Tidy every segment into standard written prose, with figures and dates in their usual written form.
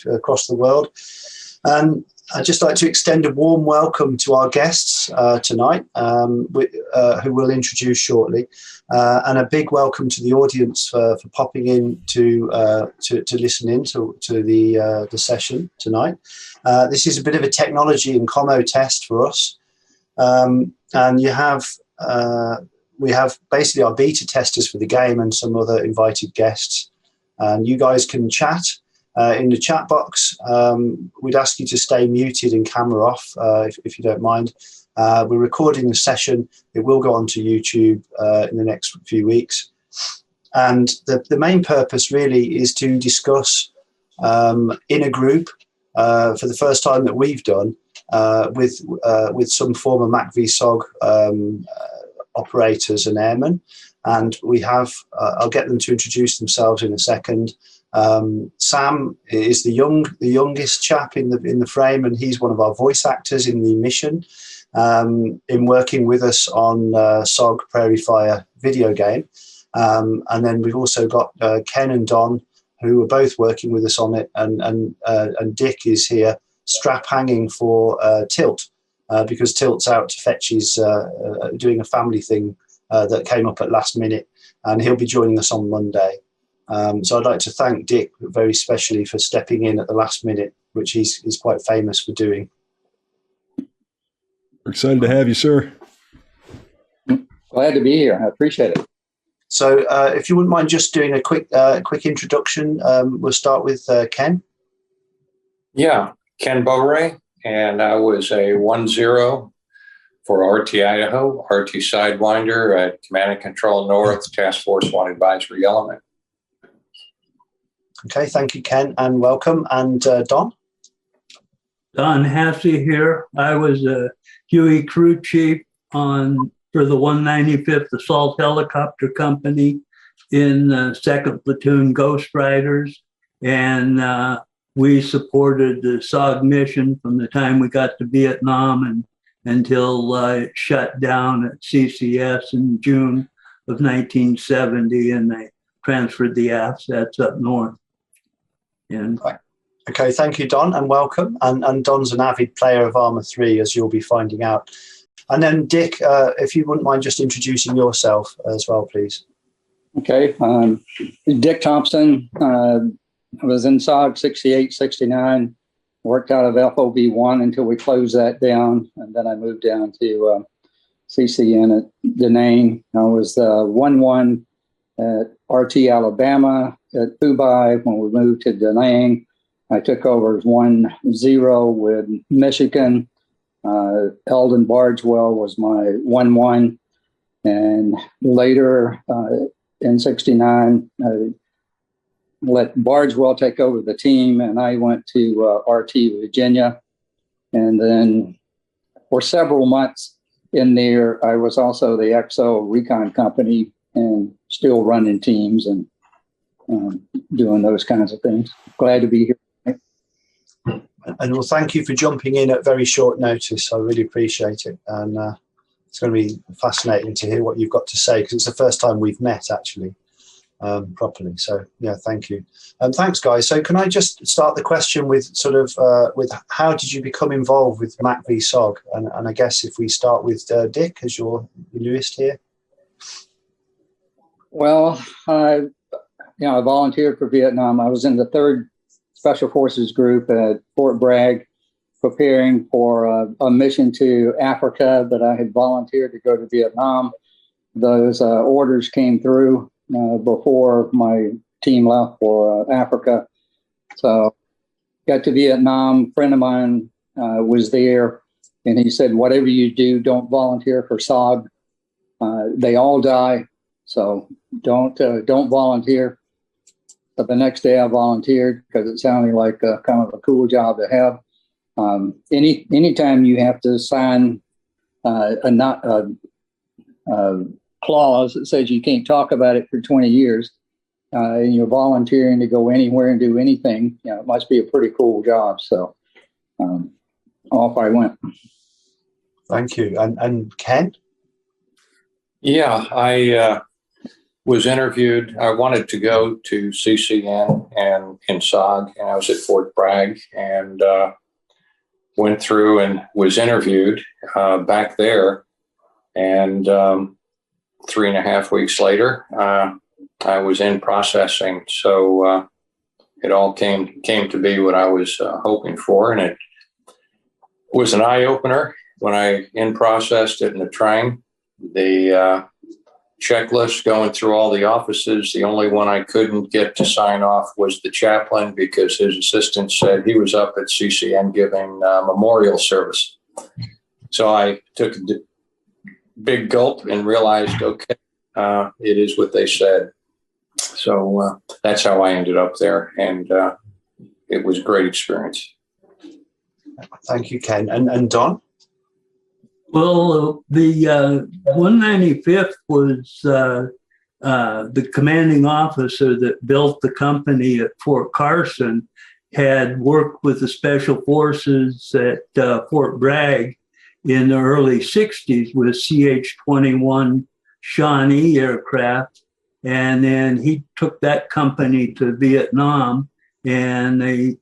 across the world. And I'd just like to extend a warm welcome to our guests tonight, who we'll introduce shortly, and a big welcome to the audience for popping in to listen in to the session tonight. This is a bit of a technology and commo test for us, and we have basically our beta testers for the game and some other invited guests, and you guys can chat in the chat box. We'd ask you to stay muted and camera off if you don't mind. We're recording the session. It will go onto YouTube in the next few weeks. And the main purpose really is to discuss in a group for the first time that we've done with some former MACV SOG operators and airmen. And we have, I'll get them to introduce themselves in a second. Sam is the youngest chap in the frame, and he's one of our voice actors in the mission, in working with us on SOG Prairie Fire video game. And then we've also got Ken and Don, who are both working with us on it, and Dick is here strap hanging for Tilt, because Tilt's out to fetch his doing a family thing that came up at last minute, and he'll be joining us on Monday. So I'd like to thank Dick very specially for stepping in at the last minute, which he's quite famous for doing. We're excited to have you, sir. Glad to be here. I appreciate it. So if you wouldn't mind just doing a quick introduction, we'll start with Ken. Yeah, Ken Bowra, and I was a 1-0 for RT Idaho, RT Sidewinder at Command and Control North, Task Force 1 Advisory Element. Okay, thank you, Ken, and welcome. And Don? Don Haase here. I was a Huey crew chief for the 195th Assault Helicopter Company in 2nd Platoon Ghost Riders, and we supported the SOG mission from the time we got to Vietnam and until it shut down at CCS in June of 1970, and they transferred the assets up north. And okay, thank you, Don, and welcome. And Don's an avid player of Arma 3, as you'll be finding out. And then Dick, if you wouldn't mind just introducing yourself as well, please. Okay, Dick Thompson. I was in SOG 68, 69, worked out of FOB1 until we closed that down, and then I moved down to CCN at Da Nang. I was 1-1 at RT Alabama at Dubai. When we moved to Da Nang, I took over as 1-0 with Michigan. Eldon Bardwell was my 1-1. And later in 69, I let Bardwell take over the team, and I went to RT Virginia. And then for several months in there, I was also the XO Recon company and still running teams and doing those kinds of things. Glad to be here. And well, thank you for jumping in at very short notice. I really appreciate it. And it's going to be fascinating to hear what you've got to say, because it's the first time we've met, actually, properly. So, yeah, thank you. And thanks, guys. So can I just start the question with sort of with how did you become involved with MACV SOG? And I guess if we start with Dick, as you're the newest here. Well, I volunteered for Vietnam. I was in the 3rd Special Forces Group at Fort Bragg, preparing for a mission to Africa that I had volunteered to go to Vietnam. Those orders came through before my team left for Africa. So got to Vietnam. A friend of mine was there, and he said, whatever you do, don't volunteer for SOG. They all die, so don't volunteer. But the next day I volunteered because it sounded like kind of a cool job to have. Anytime you have to sign a clause that says you can't talk about it for 20 years, and you're volunteering to go anywhere and do anything, it must be a pretty cool job. So off I went. Thank you. And Ken? Yeah, was interviewed. I wanted to go to CCN and in SOG, and I was at Fort Bragg, and went through and was interviewed back there. And 3.5 weeks later, I was in processing. So it all came to be what I was hoping for, and it was an eye opener when I in processed it in the train. The checklist going through all the offices. The only one I couldn't get to sign off was the chaplain, because his assistant said he was up at CCN giving memorial service. So I took a big gulp and realized, okay, it is what they said. So that's how I ended up there, and it was a great experience. Thank you, Ken. And Don? Well, the 195th was the commanding officer that built the company at Fort Carson, had worked with the Special Forces at Fort Bragg in the early 60s with CH-21 Shawnee aircraft. And then he took that company to Vietnam, and they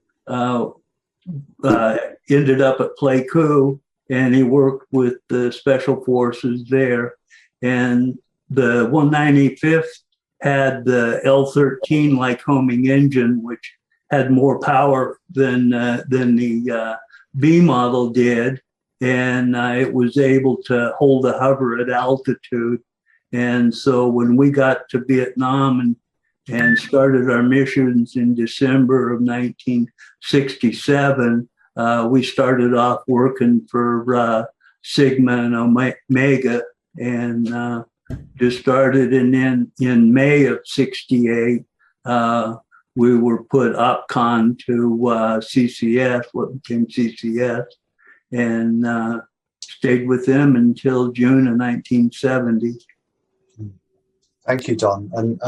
ended up at Pleiku, and he worked with the Special Forces there. And the 195th had the L-13 Lycoming engine, which had more power than the B model did. And it was able to hold a hover at altitude. And so when we got to Vietnam and started our missions in December of 1967, we started off working for Sigma and Omega, and just started. And then in May of 68, we were put Opcon to CCS, what became CCS, and stayed with them until June of 1970. Thank you, Don. And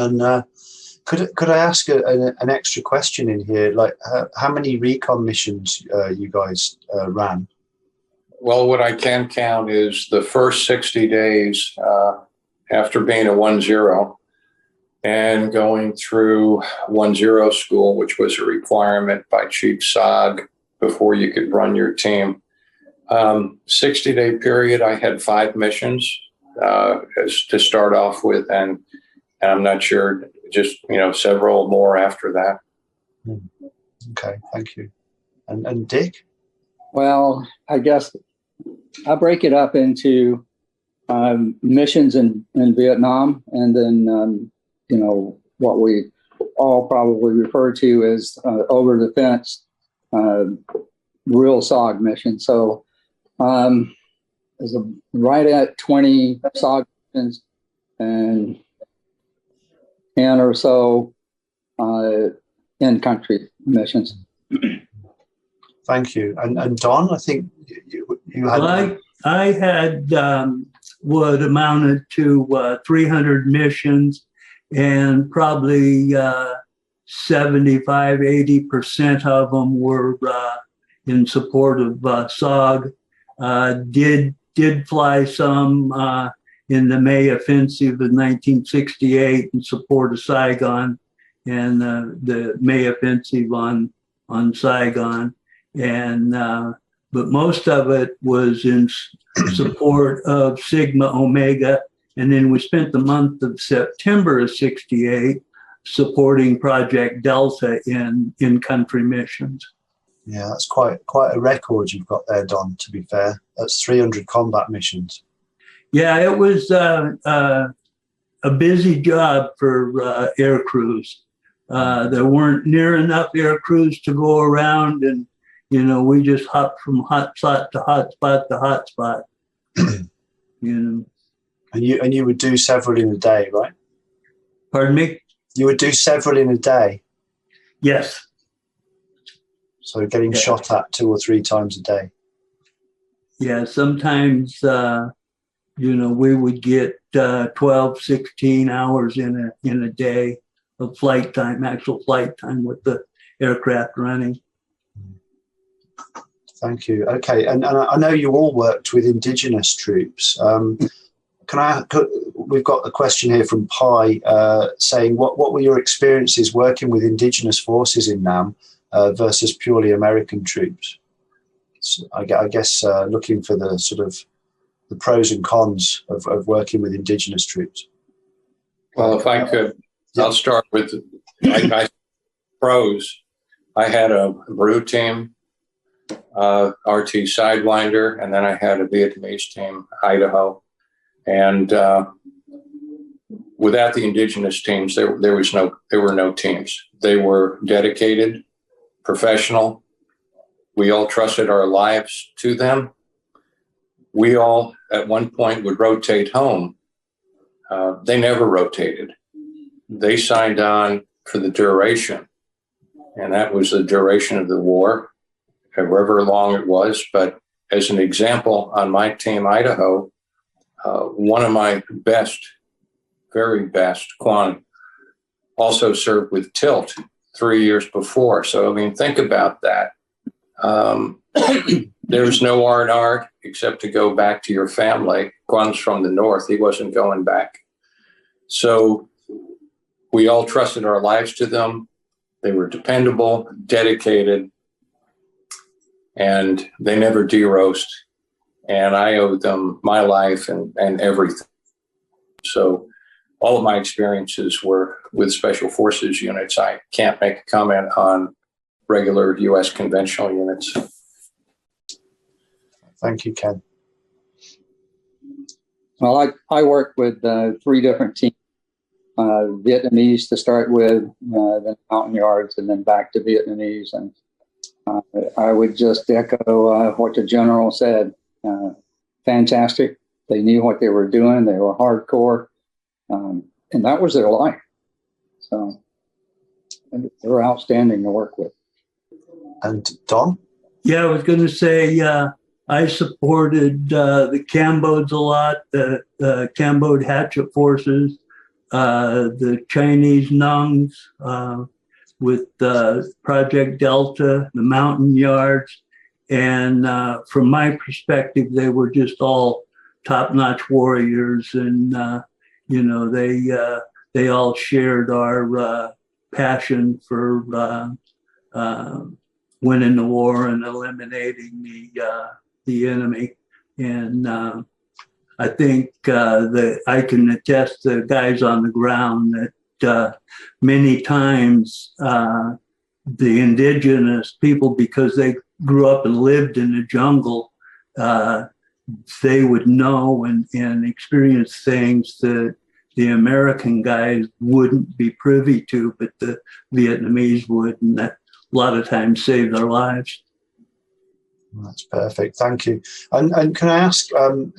could I ask an extra question in here? Like, how many recon missions you guys ran? Well, what I can count is the first 60 days after being a 1-0 and going through 1-0 school, which was a requirement by Chief SOG before you could run your team. 60-day period, I had 5 missions to start off with, and I'm not sure, just several more after that. Okay, thank you. And Dick? Well, I guess I break it up into missions in Vietnam, and then what we all probably refer to as over the fence real SOG mission. So there's right at 20 SOG missions and 10 or so in-country missions. Thank you. And Don, I think you had... Well, I had what amounted to 300 missions, and probably 75–80% of them were in support of SOG. Did fly some in the May offensive of 1968 in support of Saigon, and the May offensive on Saigon, and but most of it was in support of Sigma Omega. And then we spent the month of September of 68 supporting Project Delta in country missions. Yeah, that's quite a record you've got there, Don, to be fair. That's 300 combat missions. Yeah, it was a busy job for air crews. There weren't near enough air crews to go around, and we just hopped from hot spot to hot spot to hot spot. And you would do several in a day, right? Pardon me? You would do several in a day. Yes. So getting shot at 2 or 3 times a day. Yeah, sometimes we would get 12, 16 hours in a day of flight time, actual flight time with the aircraft running. Thank you. Okay, and I know you all worked with indigenous troops. we've got a question here from Pi saying, what were your experiences working with indigenous forces in NAM versus purely American troops? So I guess looking for the sort of the pros and cons of working with indigenous troops. Well, if I could, I'll start with pros. I had a Brew team, RT Sidewinder, and then I had a Vietnamese team, Idaho. And without the indigenous teams, there were no teams. They were dedicated, professional. We all trusted our lives to them. We all, at one point, would rotate home. They never rotated. They signed on for the duration, and that was the duration of the war, however long it was. But as an example, on my team, Idaho, one of my very best, Quan, also served with Tilt 3 years before. So, I mean, think about that. There was no R&R except to go back to your family. Quan's from the north. He wasn't going back. So we all trusted our lives to them. They were dependable, dedicated, and they never de-roast. And I owed them my life and everything. So all of my experiences were with Special Forces units. I can't make a comment on regular U.S. conventional units. Thank you, Ken. Well, I worked with 3 different teams, Vietnamese to start with, then Mountain Yards, and then back to Vietnamese. And I would just echo what the general said. Fantastic. They knew what they were doing. They were hardcore. And that was their life. So they were outstanding to work with. And Don? Yeah, I was going to say I supported the Cambods a lot, the Cambod hatchet forces, the Chinese Nungs with Project Delta, the Mountain Yards. And from my perspective, they were just all top-notch warriors. And, they all shared our passion for winning the war and eliminating the enemy. And I think that I can attest to guys on the ground that many times the indigenous people, because they grew up and lived in the jungle, they would know and experience things that the American guys wouldn't be privy to, but the Vietnamese would, and that a lot of times saved their lives. That's perfect. Thank you. And can I ask,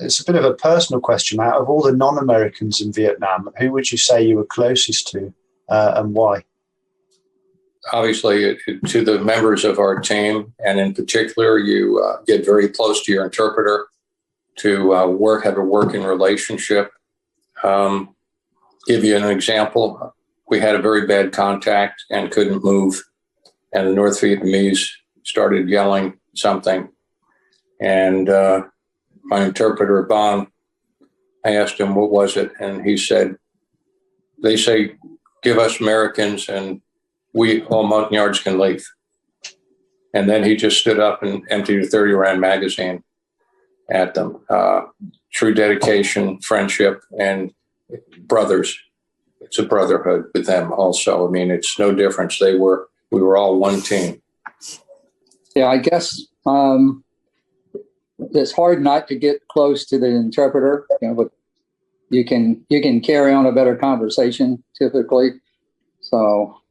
it's a bit of a personal question, out of all the non-Americans in Vietnam, who would you say you were closest to and why? Obviously, to the members of our team, and in particular, you get very close to your interpreter to have a working relationship. Give you an example. We had a very bad contact and couldn't move, and the North Vietnamese started yelling something. And my interpreter, Bong, I asked him, what was it? And he said, they say, give us Americans and we all Mountain Yards can leave. And then he just stood up and emptied a 30-round magazine at them. True dedication, friendship, and brothers. It's a brotherhood with them also. I mean, it's no difference. We were all one team. Yeah, I guess it's hard not to get close to the interpreter, but you can carry on a better conversation typically. So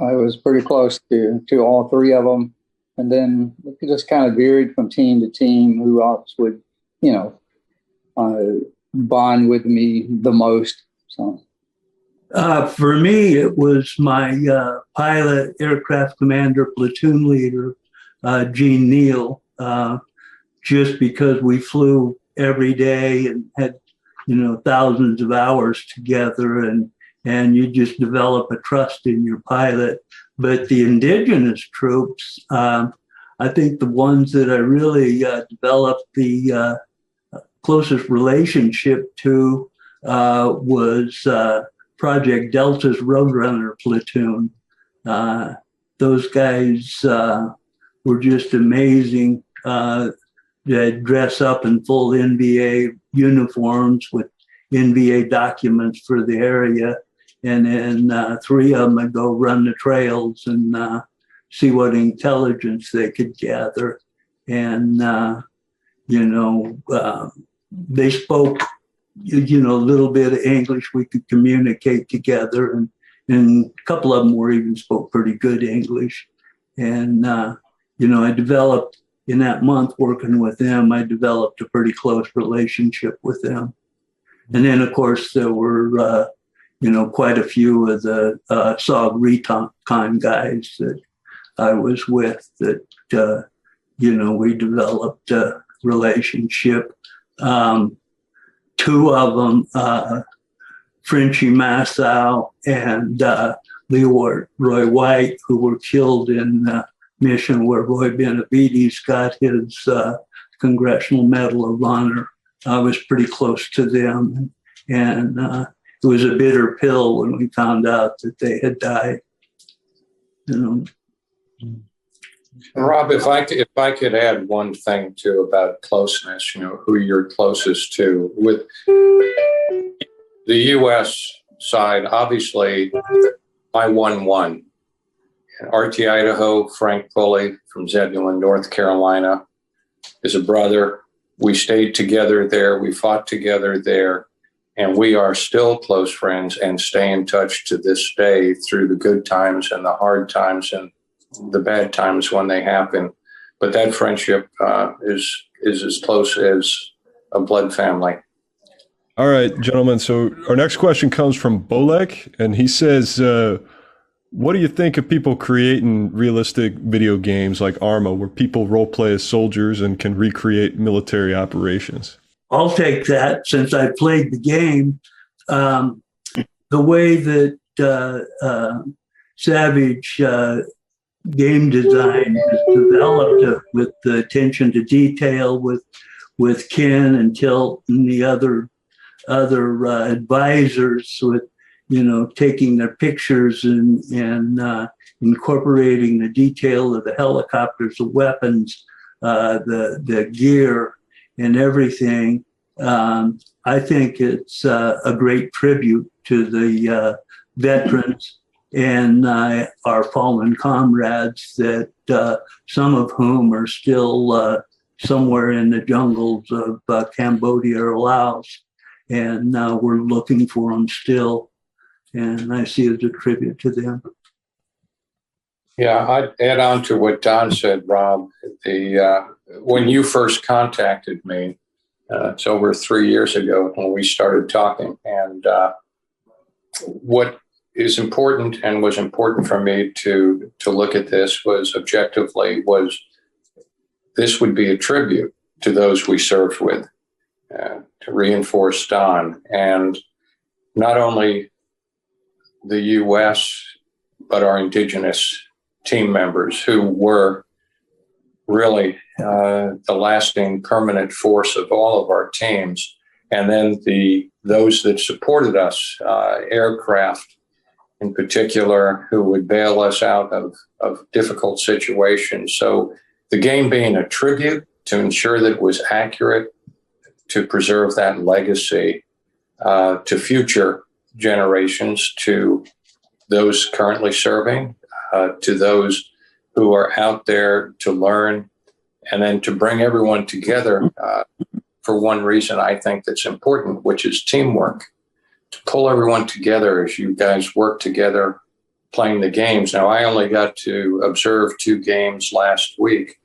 I was pretty close to all 3 of them. And then it just kind of varied from team to team who else would, bond with me the most. So. For me, it was my pilot, aircraft commander, platoon leader, Gene Neal, just because we flew every day and had, thousands of hours together, and you just develop a trust in your pilot. But the indigenous troops, I think the ones that I really developed the closest relationship to was Project Delta's Roadrunner platoon. Those guys were just amazing. They'd dress up in full NVA uniforms with NVA documents for the area. And then 3 of them would go run the trails and see what intelligence they could gather. And, they spoke, a little bit of English. We could communicate together. And a couple of them even spoke pretty good English. And, I developed, in that month working with them, I developed a pretty close relationship with them. And then, of course, there were, quite a few of the SOG Recon guys that I was with that, we developed a relationship. 2 of them, Frenchie Massow and Leroy White, who were killed in the mission where Roy Benavides got his Congressional Medal of Honor. I was pretty close to them. And it was a bitter pill when we found out that they had died. Rob, if I could add one thing too about closeness, who you're closest to with the U.S. side, obviously, I won one. RT Idaho, Frank Pulley from Zebulon, North Carolina, is a brother. We stayed together there. We fought together there. And we are still close friends and stay in touch to this day through the good times and the hard times and the bad times when they happen. But that friendship is as close as a blood family. All right, gentlemen. So our next question comes from Bolek, and he says, what do you think of people creating realistic video games like Arma, where people role play as soldiers and can recreate military operations? I'll take that since I played the game. The way that Savage game design is developed with the attention to detail with Ken and Tilt and the other advisors with, taking their pictures and incorporating the detail of the helicopters, the weapons, the gear, and everything. I think it's a great tribute to the veterans and our fallen comrades that some of whom are still somewhere in the jungles of Cambodia or Laos. And we're looking for them still. And I see it as a tribute to them. Yeah, I'd add on to what Don said, Rob. When you first contacted me, it's over 3 years ago when we started talking. And what is important and was important for me to look at this was objectively was this would be a tribute to those we served with, to reinforce Don. And not only the U.S., but our indigenous team members who were really the lasting permanent force of all of our teams. And then those that supported us, aircraft in particular, who would bail us out of difficult situations. So the game being a tribute to ensure that it was accurate, to preserve that legacy to future generations, to those currently serving, to those who are out there to learn, and then to bring everyone together for one reason I think that's important, which is teamwork. To pull everyone together as you guys work together playing the games. Now, I only got to observe 2 games last week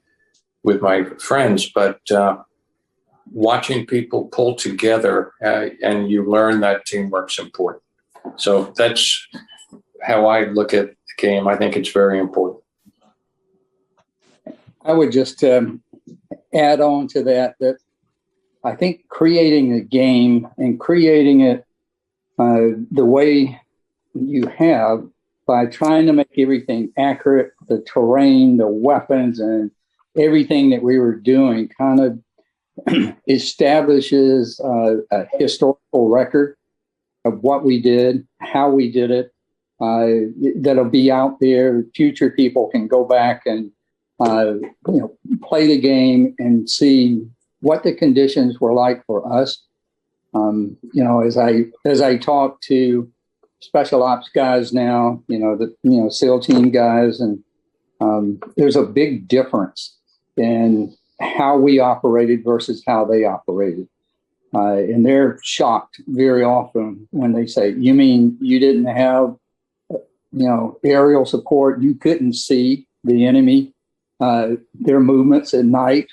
with my friends, but watching people pull together and you learn that teamwork's important. So that's how I look at the game. I think it's very important. I would just add on to that I think creating a game and creating it the way you have by trying to make everything accurate, the terrain, the weapons, and everything that we were doing kind of establishes a historical record of what we did, how we did it, that'll be out there. Future people can go back and play the game and see what the conditions were like for us. As I talk to special ops guys now, SEAL team guys, and there's a big difference in how we operated versus how they operated. And they're shocked very often when they say, "You mean you didn't have, aerial support? You couldn't see the enemy, their movements at night?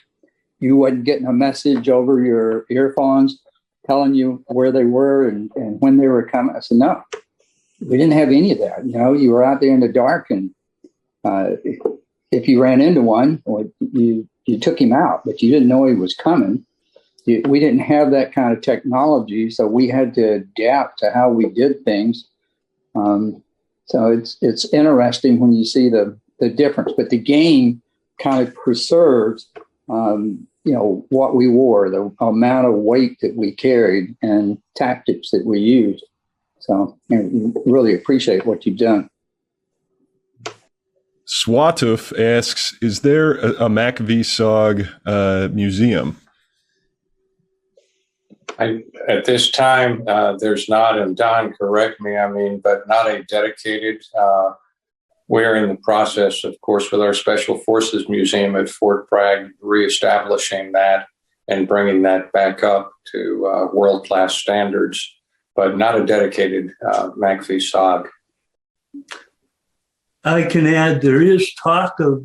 You wasn't getting a message over your earphones telling you where they were and when they were coming?" I said, "No, we didn't have any of that. You were out there in the dark, and if you ran into one, you took him out, but you didn't know he was coming. We didn't have that kind of technology, so we had to adapt to how we did things." So it's interesting when you see the difference, but the game kind of preserves, what we wore, the amount of weight that we carried, and tactics that we used. So really appreciate what you've done. Swatuf asks, is there a MACV SOG museum? At this time, there's not, and Don, correct me, but not a dedicated. We're in the process, of course, with our Special Forces Museum at Fort Bragg, reestablishing that and bringing that back up to world-class standards, but not a dedicated MACV SOG. I can add, there is talk of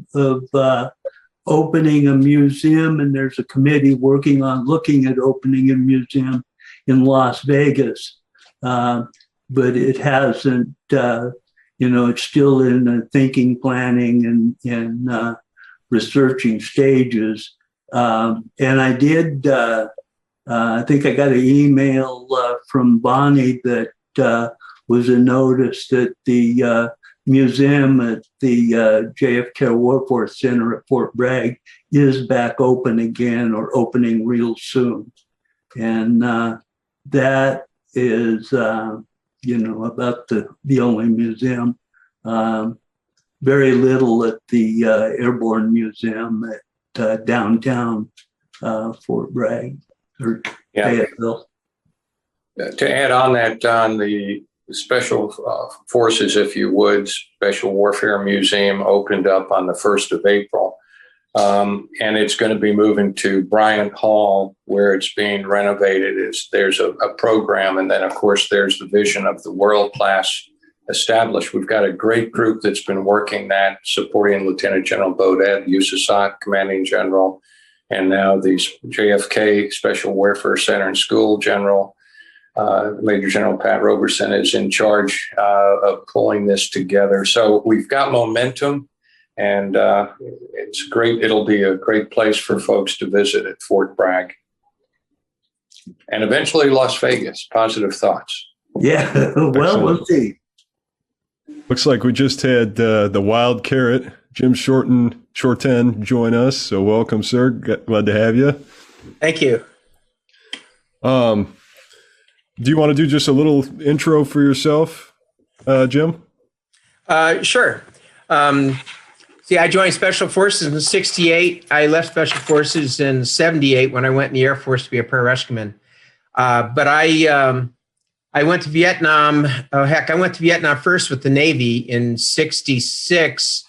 opening a museum, and there's a committee working on looking at opening a museum in Las Vegas, but it hasn't. It's still in the thinking, planning, and researching stages. And I did. I think I got an email from Bonnie that was a notice that the museum at the JFK Warforce Center at Fort Bragg is back open again, or opening real soon. And that is, about the only museum. Very little at the Airborne Museum at downtown Fort Bragg, or Fayetteville. To add on that, Don, the Special Forces, if you would, Special Warfare Museum opened up on the 1st of April. And it's going to be moving to Bryant Hall, where it's being renovated. There's a program, and then, of course, there's the vision of the world-class established. We've got a great group that's been working that, supporting Lieutenant General Bodette, USASOC Commanding General, and now the JFK Special Warfare Center and School General. Major General Pat Roberson is in charge of pulling this together. So we've got momentum, and it's great. It'll be a great place for folks to visit at Fort Bragg, and eventually Las Vegas. Positive thoughts. Yeah, well, we'll see. Looks like we just had the Wild Carrot, Jim Shorten, join us. So welcome, sir. Glad to have you. Thank you. Do you want to do just a little intro for yourself, Jim? Sure. I joined Special Forces in '68. I left Special Forces in '78 when I went in the Air Force to be a pararescueman. But I went to Vietnam. I went to Vietnam first with the Navy in '66.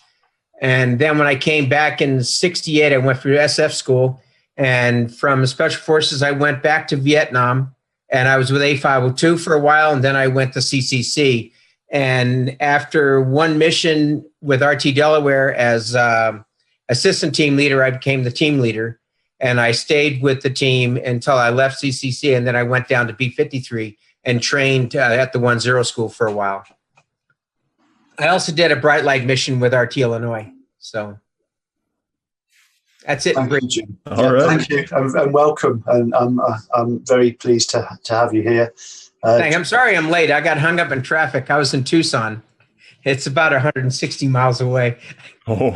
And then when I came back in '68, I went through SF school. And from Special Forces, I went back to Vietnam. And I was with A502 for a while, and then I went to CCC. And after one mission with RT Delaware as assistant team leader, I became the team leader. And I stayed with the team until I left CCC, and then I went down to B-53 and trained at the 1-0 school for a while. I also did a bright light mission with RT Illinois. So that's it. Thank you, Jim. All right. Thank you, and welcome. And I'm very pleased to have you here. I'm sorry I'm late. I got hung up in traffic. I was in Tucson. It's about 160 miles away. Oh,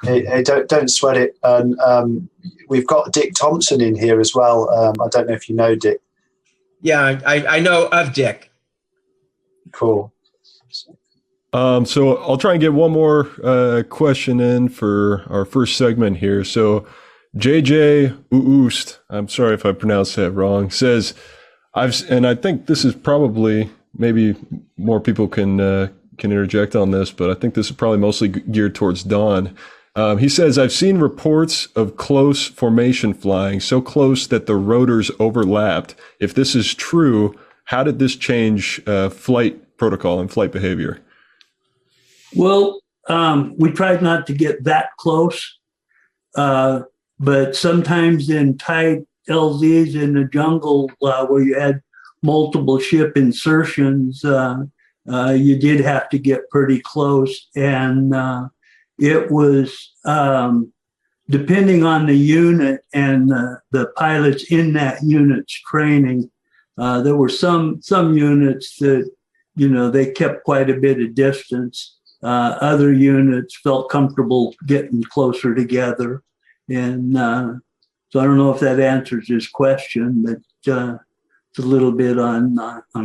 hey, don't sweat it. And we've got Dick Thompson in here as well. I don't know if you know Dick. Yeah, I know of Dick. Cool. So I'll try and get one more question in for our first segment here. So JJ Oost, I'm sorry if I pronounced that wrong, says, and I think this is probably, maybe more people can interject on this, but I think this is probably mostly geared towards Don. He says, I've seen reports of close formation flying, so close that the rotors overlapped. If this is true, how did this change flight protocol and flight behavior? Well, we tried not to get that close, but sometimes in tight LZs in the jungle where you had multiple ship insertions, you did have to get pretty close. And it was, depending on the unit and the pilots in that unit's training, there were some units that, they kept quite a bit of distance. Other units felt comfortable getting closer together. And so I don't know if that answers his question, but it's a little bit on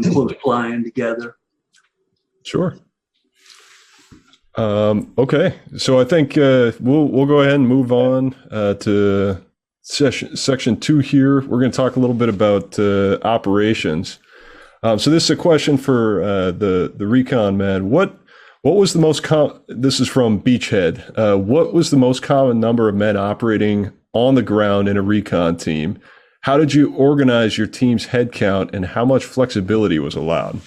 close flying together. Sure. Okay, so I think we'll go ahead and move on to section 2 here. We're going to talk a little bit about operations. So this is a question for the recon man. What was the most this is from Beachhead. What was the most common number of men operating on the ground in a recon team? How did you organize your team's head count, and how much flexibility was allowed?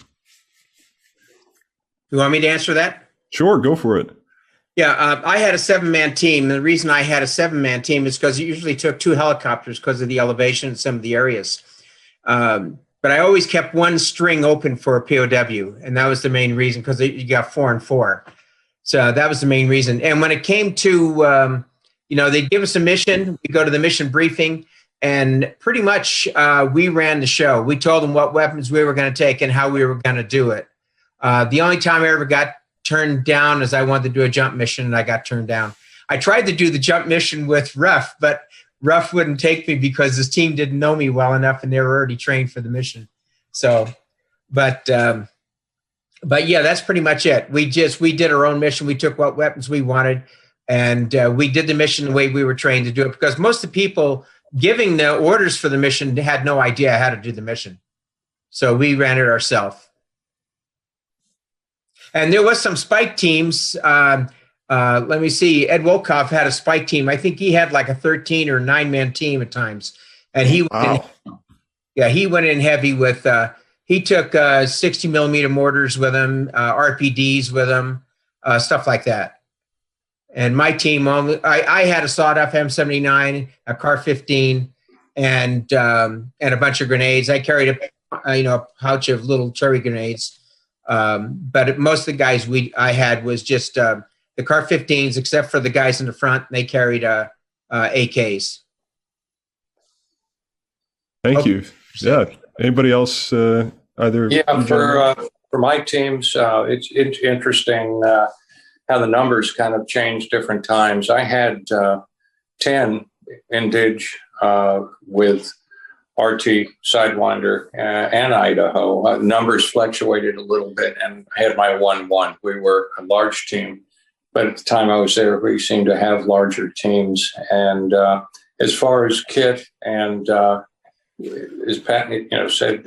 You want me to answer that? Sure, go for it. Yeah, I had a 7-man team. The reason I had a 7-man team is because it usually took 2 helicopters because of the elevation in some of the areas. But I always kept one string open for a POW, and that was the main reason, because you got 4 and 4. So that was the main reason. And when it came to, they'd give us a mission, we go to the mission briefing, and pretty much we ran the show. We told them what weapons we were going to take and how we were going to do it. The only time I ever got turned down is I wanted to do a jump mission, and I got turned down. I tried to do the jump mission with Ruff, but Ruff wouldn't take me because his team didn't know me well enough, and they were already trained for the mission. So, but yeah, that's pretty much it. We did our own mission. We took what weapons we wanted, and we did the mission the way we were trained to do it, because most of the people giving the orders for the mission had no idea how to do the mission. So we ran it ourselves. And there was some spike teams. Let me see. Ed Wolkoff had a spike team. I think he had like a 13 or 9-man team at times. And he went in heavy with, he took 60 millimeter mortars with him, RPDs with him, stuff like that. And my team, I had a sawed-off M79, a Car 15, and a bunch of grenades. I carried a pouch of little cherry grenades. But most of the guys I had was just the Car 15s, except for the guys in the front. They carried AKs. Thank you. Yeah. Anybody else? Either? Yeah. For my teams, it's interesting how the numbers kind of change different times. I had 10 indig with RT Sidewinder and Idaho. Numbers fluctuated a little bit, and I had my 1-1. We were a large team, but at the time I was there, we seemed to have larger teams. And as far as kit and as Pat said,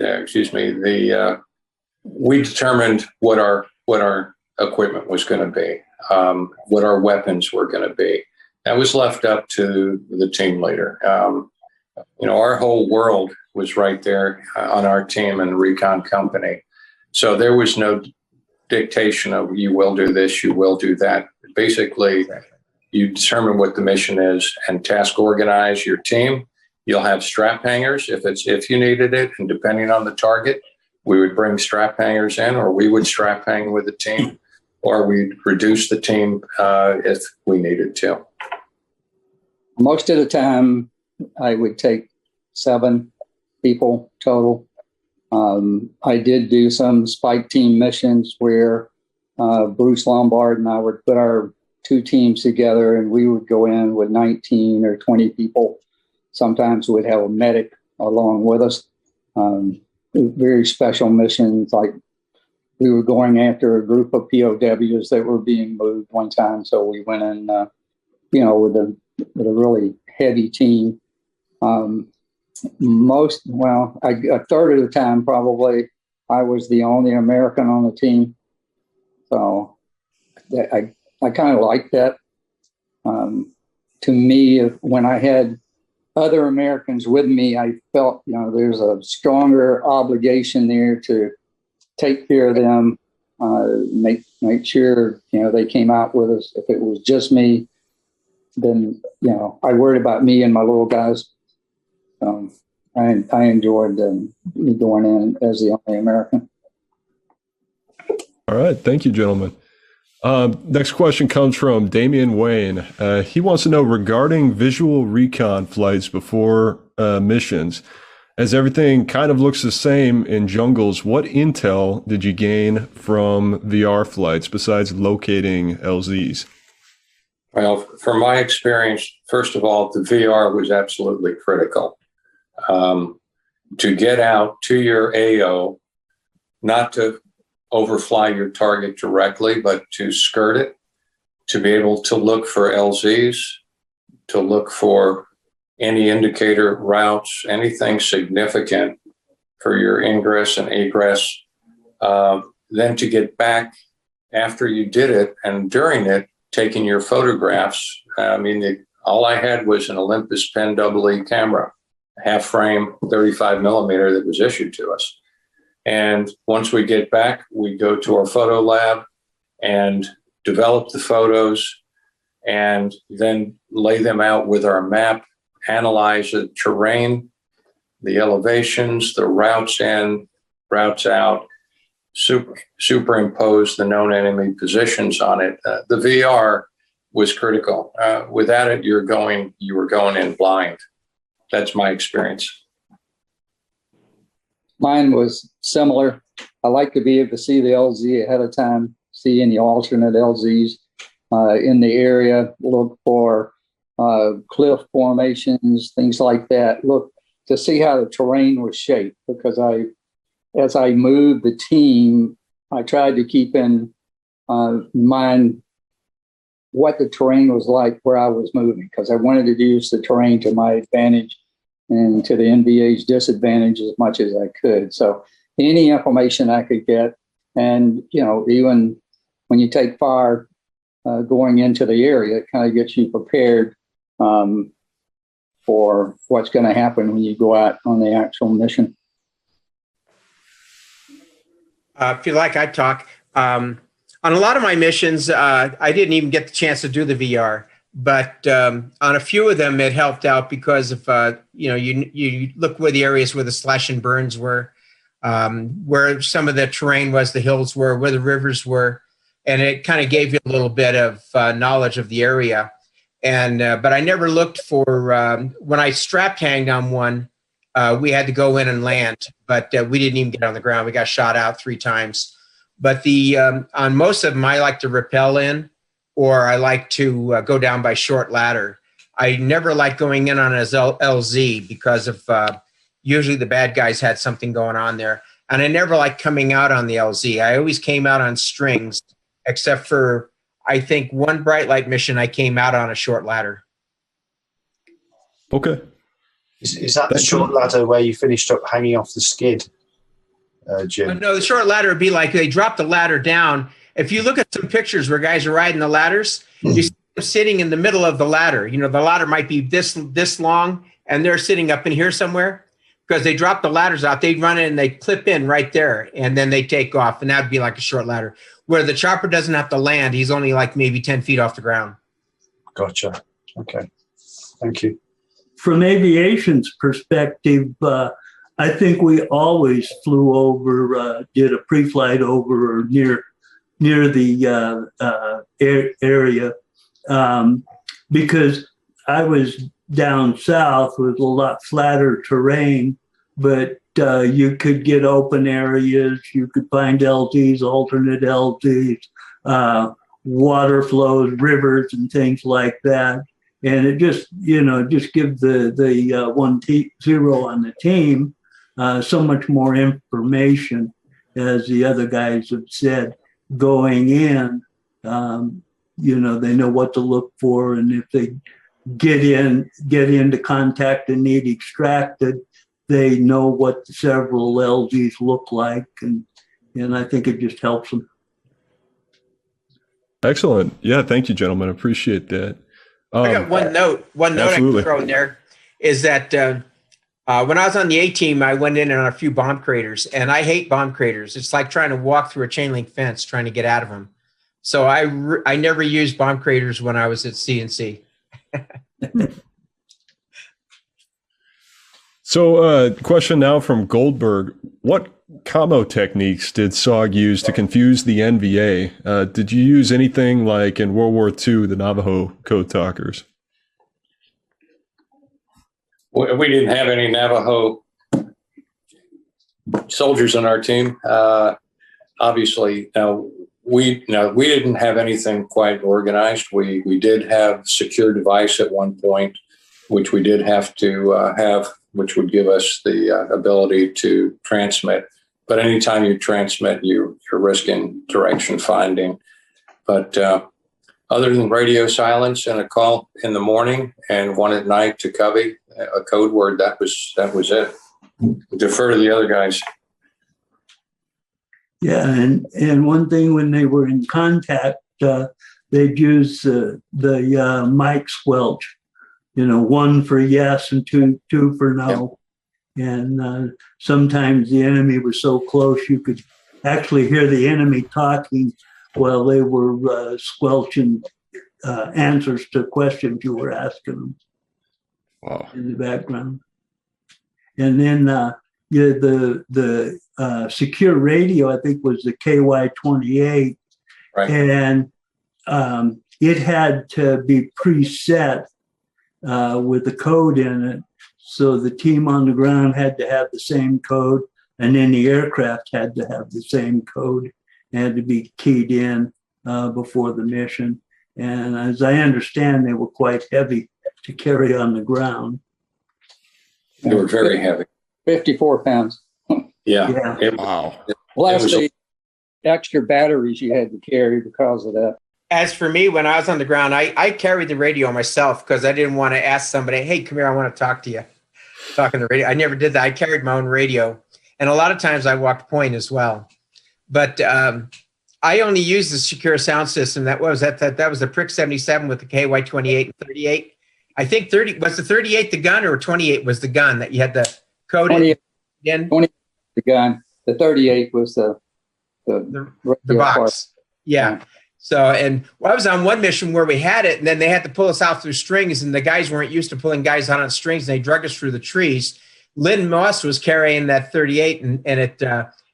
we determined what our equipment was going to be, what our weapons were going to be. That was left up to the team leader. Our whole world was right there on our team and recon company. So there was no dictation of you will do this, you will do that. Basically, you determine what the mission is and task organize your team. You'll have strap hangers if you needed it, and depending on the target, we would bring strap hangers in, or we would strap hang with the team, or we'd reduce the team if we needed to. Most of the time, I would take 7 people total. I did do some spike team missions where Bruce Lombard and I would put our 2 teams together, and we would go in with 19 or 20 people. Sometimes we'd have a medic along with us. Very special missions like we were going after a group of POWs that were being moved one time. So we went in, with a really heavy team. A third of the time, probably, I was the only American on the team. So I kind of like that. To me, when I had other Americans with me, I felt, there's a stronger obligation there to take care of them, make sure, they came out with us. If it was just me, then, I worried about me and my little guys. I enjoyed going in as the only American. All right. Thank you, gentlemen. Next question comes from Damian Wayne. He wants to know regarding visual recon flights before missions. As everything kind of looks the same in jungles, what intel did you gain from VR flights besides locating LZs? Well, from my experience, first of all, the VR was absolutely critical. To get out to your AO, not to overfly your target directly, but to skirt it, to be able to look for LZs, to look for any indicator routes, anything significant for your ingress and egress, then to get back after you did it and during it, taking your photographs. All I had was an Olympus Pen EE camera, half frame, 35 millimeter that was issued to us. And once we get back, we go to our photo lab and develop the photos and then lay them out with our map, analyze the terrain, the elevations, the routes in, routes out, superimpose the known enemy positions on it. The VR was critical. Without it, you were going in blind. That's my experience. Mine was similar. I like to be able to see the LZ ahead of time, see any alternate LZs in the area, look for cliff formations, things like that. Look to see how the terrain was shaped, because as I moved the team, I tried to keep in mind what the terrain was like where I was moving, because I wanted to use the terrain to my advantage and to the NVA's disadvantage as much as I could. So any information I could get, and even when you take fire going into the area, it kind of gets you prepared for what's going to happen when you go out on the actual mission. If you like, I'd talk. On a lot of my missions, I didn't even get the chance to do the VR. But on a few of them, it helped out because of, you look where the areas where the slash and burns were, where some of the terrain was, the hills were, where the rivers were. And it kind of gave you a little bit of knowledge of the area. And but I never looked for, when I strapped hanged on one, we had to go in and land, but we didn't even get on the ground. We got shot out 3 times. But on most of them, I like to rappel in, or I like to go down by short ladder. I never like going in on a LZ because of usually the bad guys had something going on there. And I never liked coming out on the LZ. I always came out on strings, except for, I think, one bright light mission I came out on a short ladder. Okay. Is that the short ladder where you finished up hanging off the skid, Jim? No, the short ladder would be like they dropped the ladder down. If you look at some pictures where guys are riding the ladders, you see them sitting in the middle of the ladder. The ladder might be this long, and they're sitting up in here somewhere because they drop the ladders out. They run in and they clip in right there, and then they take off, and that would be like a short ladder. Where the chopper doesn't have to land, he's only like maybe 10 feet off the ground. Gotcha. Okay. Thank you. From aviation's perspective, I think we always flew over, did a pre-flight over or near the area, because I was down south with a lot flatter terrain, but you could get open areas, you could find LTs, alternate LTs, water flows, rivers, and things like that. And it just, just give the 1-0 on the team so much more information. as the other guys have said, going in, they know what to look for, and if they get into contact and need extracted, they know what the several LGs look like, and I think it just helps them. Excellent. Yeah, thank you, gentlemen. Appreciate that. I got one note I can throw in there is that when I was on the A team, I went in on a few bomb craters, and I hate bomb craters. It's like trying to walk through a chain link fence trying to get out of them. So I never used bomb craters when I was at CNC. So question now from Goldberg. What commo techniques did SOG use to confuse the NVA? Did you use anything like in World War II, the Navajo code talkers? We didn't have any Navajo soldiers on our team. Obviously, we didn't have anything quite organized. We did have secure device at one point, which we did have to have, which would give us the ability to transmit. But anytime you transmit, you're risking direction finding. But other than radio silence and a call in the morning and one at night to Covey, a code word, that was it. Defer to the other guys. Yeah, and one thing, when they were in contact, they'd use the mic squelch, 1 for yes and two for no. Yep. And sometimes the enemy was so close you could actually hear the enemy talking while they were squelching answers to questions you were asking them. Wow. In the background. And then the secure radio, I think, was the KY-28. Right. And it had to be preset with the code in it. So the team on the ground had to have the same code, and then the aircraft had to have the same code. It had to be keyed in before the mission. And as I understand, they were quite heavy to carry on the ground. They were very heavy. 54 pounds. Yeah. Wow. Plus the extra batteries you had to carry because of that. As for me, when I was on the ground, I carried the radio myself because I didn't want to ask somebody, hey, come here, I want to talk to you. Talking to the radio. I never did that. I carried my own radio. And a lot of times I walked point as well. But I only used the secure sound system. That was the Prick 77 with the KY-28 and 38. I think 30 was the 38 the gun, or 28 was the gun that you had the code 28, in? 28 the gun. The 38 was the box. Part. Yeah. So, and I was on one mission where we had it, and then they had to pull us out through strings, and the guys weren't used to pulling guys out on strings, and they drug us through the trees. Lynn Moss was carrying that 38, and it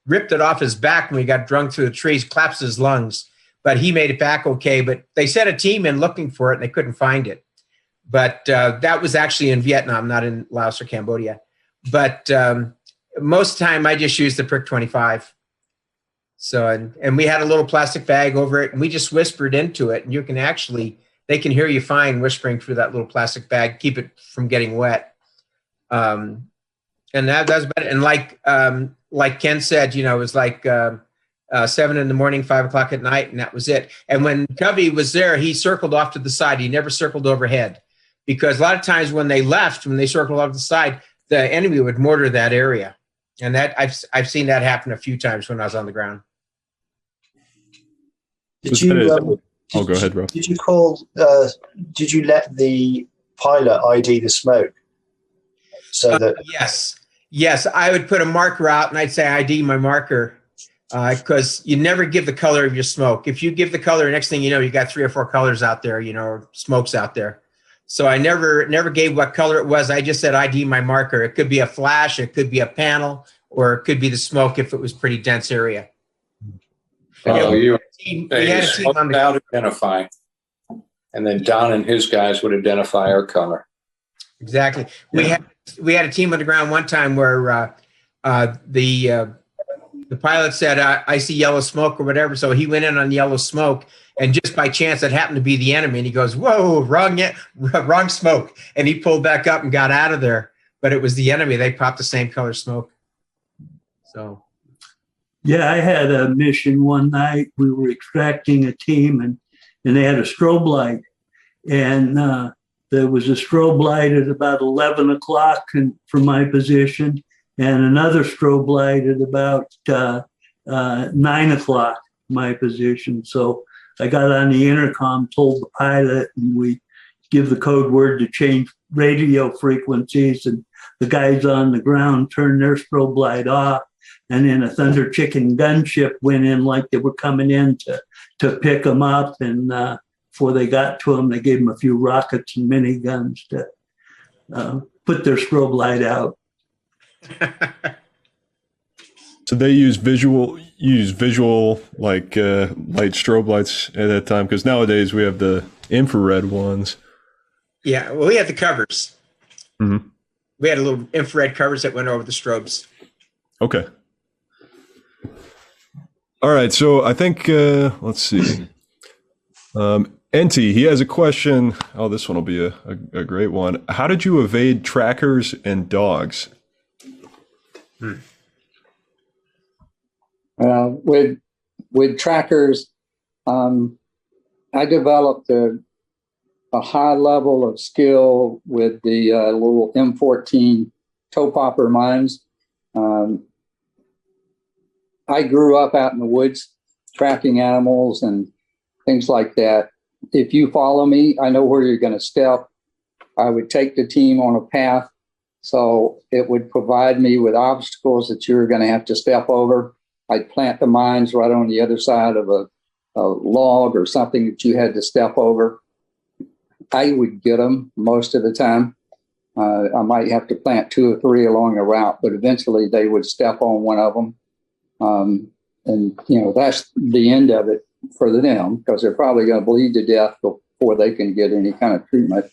ripped it off his back when we got drug through the trees, collapsed his lungs. But he made it back okay. But they sent a team in looking for it, and they couldn't find it. But that was actually in Vietnam, not in Laos or Cambodia. But most of the time, I just used the Prick 25. So, and we had a little plastic bag over it, and we just whispered into it, and you can actually, they can hear you fine whispering through that little plastic bag, keep it from getting wet. And that's better. And like Ken said, it was like 7 in the morning, 5 o'clock at night, and that was it. And when Covey was there, he circled off to the side. He never circled overhead, because a lot of times when they left, when they circled off to the side, the enemy would mortar that area. And that I've seen that happen a few times when I was on the ground. Did you? Go ahead, Rob. Did you call? Did you let the pilot ID the smoke? So that yes, I would put a marker out and I'd say ID my marker, because you never give the color of your smoke. If you give the color, next thing you know, you got 3 or 4 colors out there, or smokes out there. So I never gave what color it was. I just said ID my marker. It could be a flash, it could be a panel, or it could be the smoke if it was pretty dense area. We had a team on the out identify, and then Don and his guys would identify our color. Exactly. Yeah. We had a team on the ground one time where the pilot said, "I see yellow smoke" or whatever. So he went in on yellow smoke, and just by chance, it happened to be the enemy. And he goes, "Whoa, wrong smoke!" And he pulled back up and got out of there. But it was the enemy. They popped the same color smoke. So. Yeah, I had a mission one night. We were extracting a team, and they had a strobe light. And there was a strobe light at about 11 o'clock from my position, and another strobe light at about 9 o'clock, my position. So I got on the intercom, told the pilot, and we give the code word to change radio frequencies. And the guys on the ground turned their strobe light off. And then a Thunder Chicken gunship went in like they were coming in to pick them up. And before they got to them, they gave them a few rockets and miniguns to put their strobe light out. So they use visual like light strobe lights at that time, because nowadays we have the infrared ones. Yeah, well, we had the covers. Mm-hmm. We had a little infrared covers that went over the strobes. Okay. All right, so I think let's see. NT, he has a question. Oh, this one will be a great one. How did you evade trackers and dogs? With trackers, I developed a high level of skill with the little M14 toe popper mines. I grew up out in the woods tracking animals and things like that. If you follow me, I know where you're going to step. I would take the team on a path, so it would provide me with obstacles that you were going to have to step over. I'd plant the mines right on the other side of a log or something that you had to step over. I would get them most of the time. I might have to plant 2 or 3 along the route, but eventually they would step on one of them. And, that's the end of it for them, because they're probably going to bleed to death before they can get any kind of treatment.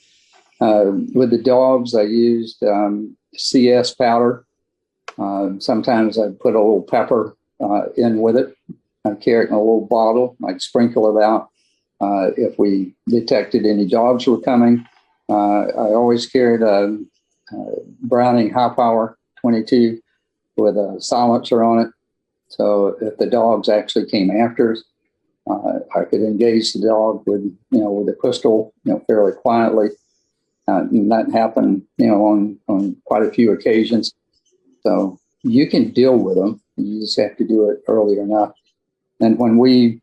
With the dogs, I used CS powder. Sometimes I'd put a little pepper in with it. I'd carry it in a little bottle. I'd sprinkle it out if we detected any dogs were coming. I always carried a Browning high power 22 with a silencer on it. So if the dogs actually came after us, I could engage the dog with a pistol, fairly quietly. And that happened, on quite a few occasions. So you can deal with them. You just have to do it early enough. And when we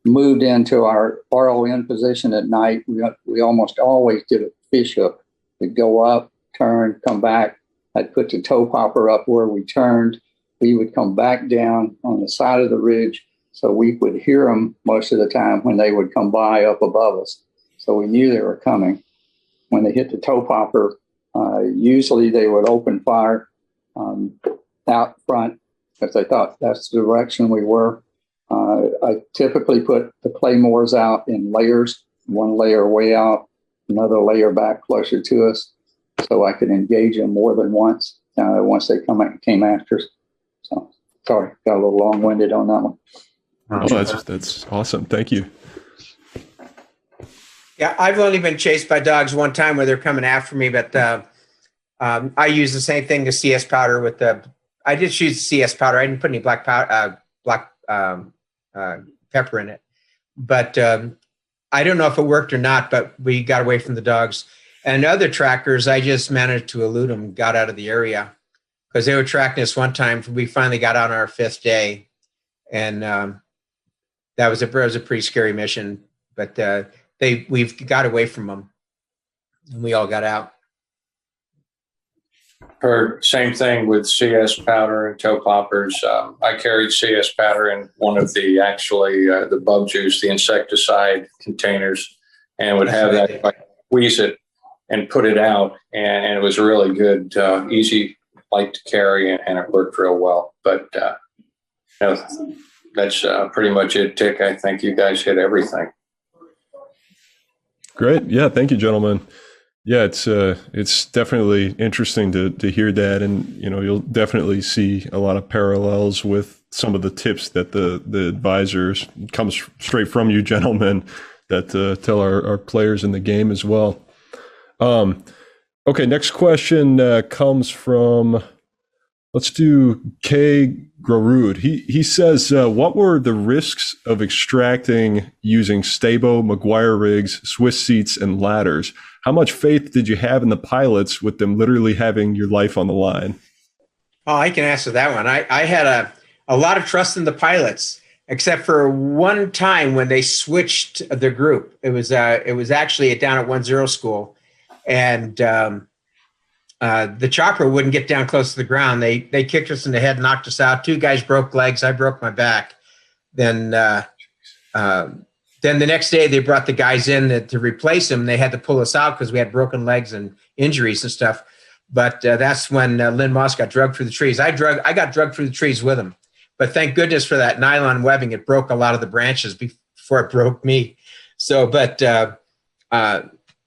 moved into our RON position at night, we almost always did a fish hook. We'd go up, turn, come back. I'd put the toe popper up where we turned. We would come back down on the side of the ridge, so we would hear them most of the time when they would come by up above us. So we knew they were coming. When they hit the toe popper, usually they would open fire out front because they thought that's the direction we were. I typically put the claymores out in layers, one layer way out, another layer back closer to us, so I could engage them more than once they came after us. So, sorry, got a little long-winded on that one. Oh, that's awesome. Thank you. Yeah, I've only been chased by dogs one time where they're coming after me, but I use the same thing, the CS powder with the. I did use the CS powder. I didn't put any black pepper in it, but I don't know if it worked or not. But we got away from the dogs. And other trackers, I just managed to elude them, got out of the area because they were tracking us one time. We finally got on our 5th day, and that was a pretty scary mission. But we've got away from them, and we all got out. Same thing with CS powder and toe poppers. I carried CS powder in one of the bug juice, the insecticide containers, and would have that, if I squeeze it and put it out, and it was really good, easy, light to carry, and it worked real well. But that's pretty much it, Dick. I think you guys hit everything. Great. Yeah. Thank you, gentlemen. Yeah, it's definitely interesting to hear that, and you'll definitely see a lot of parallels with some of the tips that the advisors comes straight from you gentlemen that tell our players in the game as well. Okay, next question comes from Let's do K. Grarud. He says, what were the risks of extracting using Stabo, McGuire rigs, Swiss seats, and ladders? How much faith did you have in the pilots with them literally having your life on the line? Oh, I can answer that one. I had a lot of trust in the pilots, except for one time when they switched the group. It was actually down at 10 school, and the chopper wouldn't get down close to the ground. They kicked us in the head, knocked us out. 2 guys broke legs. I broke my back. Then the next day they brought the guys in to replace them. They had to pull us out because we had broken legs and injuries and stuff. But that's when Lynn Moss got drugged through the trees. I got drugged through the trees with him. But thank goodness for that nylon webbing. It broke a lot of the branches before it broke me. So, but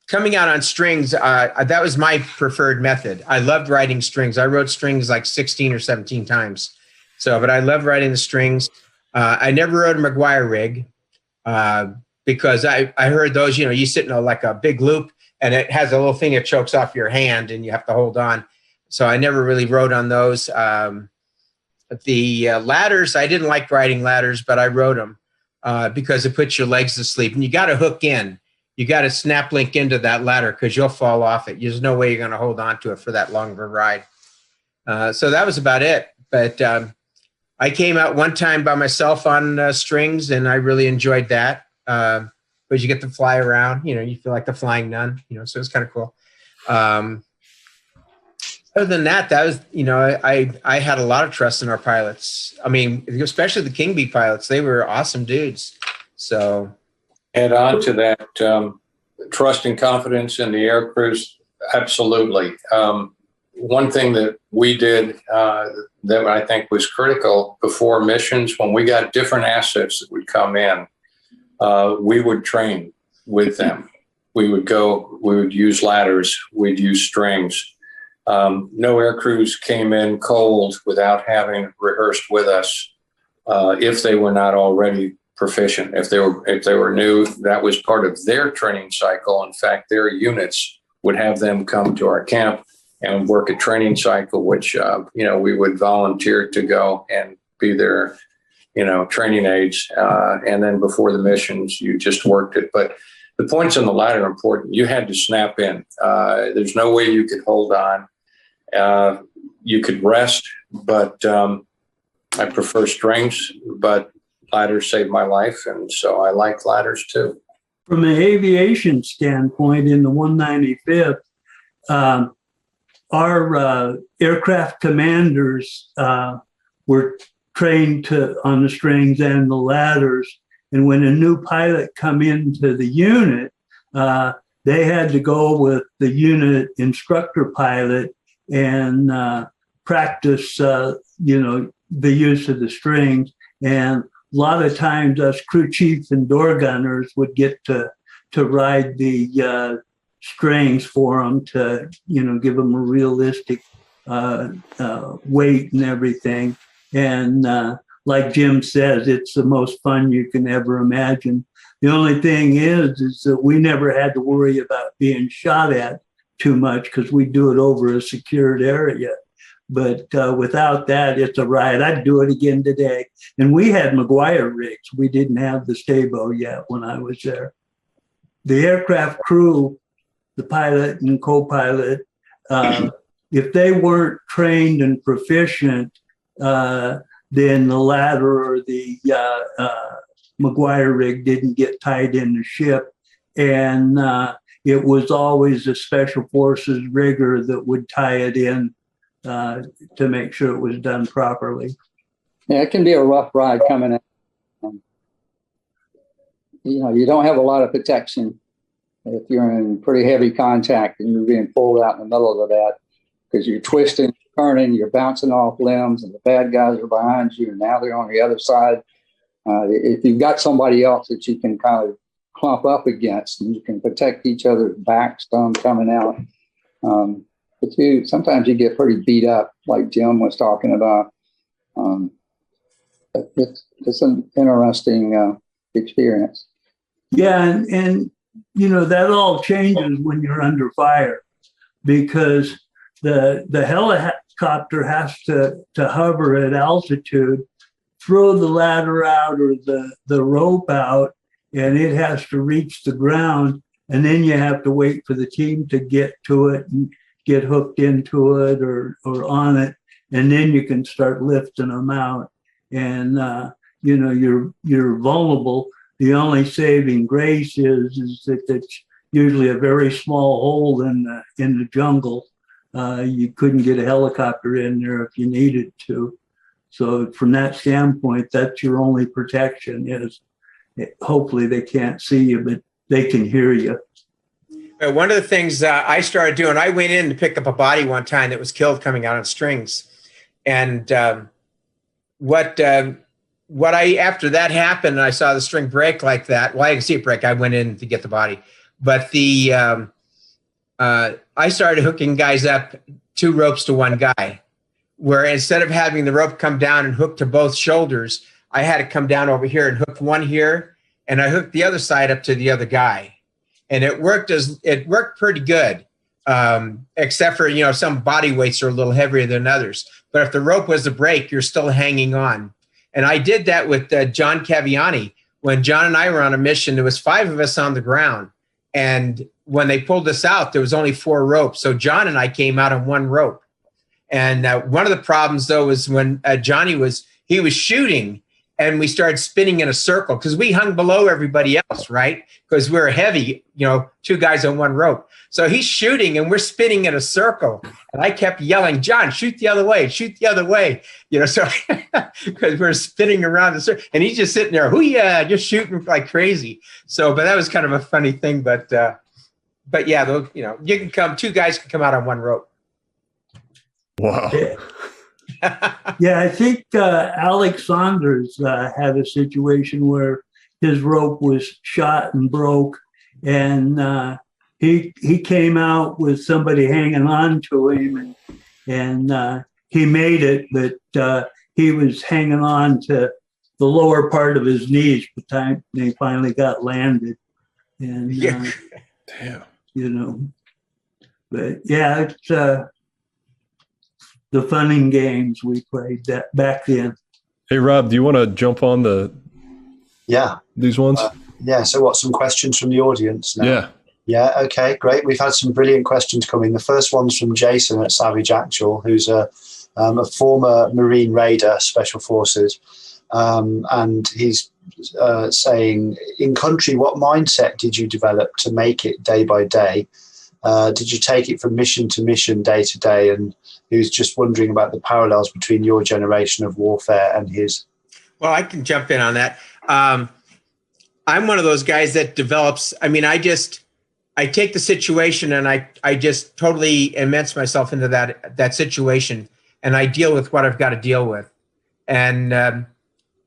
coming out on strings, that was my preferred method. I loved riding strings. I rode strings like 16 or 17 times. So, but I love riding the strings. I never rode a McGuire rig because I heard those, you sit in like a big loop and it has a little thing that chokes off your hand and you have to hold on. So I never really rode on those. The ladders, I didn't like riding ladders, but I rode them because it puts your legs to sleep. And you got to hook in. You got to snap link into that ladder because you'll fall off it. There's no way you're going to hold on to it for that long of a ride. So that was about it. But I came out one time by myself on strings, and I really enjoyed that because you get to fly around. You feel like the flying nun. So it's kind of cool. Other than that, was I had a lot of trust in our pilots. I mean, especially the King Bee pilots. They were awesome dudes. So. Add on to that, trust and confidence in the air crews, absolutely. One thing that we did that I think was critical before missions, when we got different assets that would come in, we would train with them. We would use ladders, we'd use strings. No air crews came in cold without having rehearsed with us if they were not already proficient. If they were new, that was part of their training cycle. In fact, their units would have them come to our camp and work a training cycle, which we would volunteer to go and be their training aides. And then before the missions, you just worked it. But the points on the ladder are important. You had to snap in. There's no way you could hold on. You could rest, but I prefer strings, but ladders saved my life, and so I like ladders too. From an aviation standpoint, in the 195th, our aircraft commanders were trained on the strings and the ladders. And when a new pilot come into the unit, they had to go with the unit instructor pilot and practice, the use of the strings. And a lot of times us crew chiefs and door gunners would get to ride the strings for them to, give them a realistic weight and everything. And like Jim says, it's the most fun you can ever imagine. The only thing is that we never had to worry about being shot at too much because we do it over a secured area. But without that, it's a ride. I'd do it again today. And we had McGuire rigs. We didn't have the Stabo yet when I was there. The aircraft crew, the pilot and co-pilot, if they weren't trained and proficient, then the ladder or the McGuire rig didn't get tied in the ship. And it was always a Special Forces rigger that would tie it in to make sure it was done properly. Yeah, it can be a rough ride coming in. You don't have a lot of protection if you're in pretty heavy contact and you're being pulled out in the middle of that because you're twisting, turning, you're bouncing off limbs, and the bad guys are behind you, and now they're on the other side. If you've got somebody else that you can kind of clump up against and you can protect each other's backs, thumb coming out, but sometimes you get pretty beat up, like Jim was talking about. It's an interesting experience. Yeah, and that all changes when you're under fire because the helicopter has to hover at altitude, throw the ladder out or the rope out, and it has to reach the ground. And then you have to wait for the team to get to it and get hooked into it or on it. And then you can start lifting them out. And, you're vulnerable. The only saving grace is that it's usually a very small hole in the jungle. You couldn't get a helicopter in there if you needed to. So from that standpoint, that's your only protection is hopefully they can't see you, but they can hear you. One of the things I started doing, I went in to pick up a body one time that was killed coming out on strings. And after that happened, I saw the string break like that. Well, I didn't see it break. I went in to get the body. But I started hooking guys up 2 ropes to one guy, where instead of having the rope come down and hook to both shoulders, I had it come down over here and hook one here, and I hooked the other side up to the other guy. And it worked pretty good, except for, some body weights are a little heavier than others. But if the rope was to break, you're still hanging on. And I did that with John Caviani. When John and I were on a mission, there was 5 of us on the ground. And when they pulled us out, there was only 4 ropes. So John and I came out on 1 rope. And one of the problems, though, was when Johnny was shooting, and we started spinning in a circle because we hung below everybody else, right? Because we were heavy, 2 guys on 1 rope. So he's shooting and we're spinning in a circle. And I kept yelling, John, shoot the other way, so because we're spinning around the circle. And he's just sitting there, just shooting like crazy. So, but that was kind of a funny thing. But yeah, you can come, 2 guys can come out on 1 rope. Wow. Yeah, I think Alex Saunders had a situation where his rope was shot and broke, and he came out with somebody hanging on to him, and he made it, but he was hanging on to the lower part of his knees by the time they finally got landed. And damn, but yeah, it's the fun and games we played that back then. Hey Rob, do you want to jump on these ones? So some questions from the audience now? Yeah, okay, great. We've had some brilliant questions come in. The first one's from Jason at Savage Actual, who's a former Marine Raider, Special Forces, and he's saying, in country, what mindset did you develop to make it day by day? Did you take it from mission to mission, day to day? And he was just wondering about the parallels between your generation of warfare and his. Well, I can jump in on that. I'm one of those guys that develops. I mean, I take the situation and I just totally immerse myself into that situation, and I deal with what I've got to deal with. And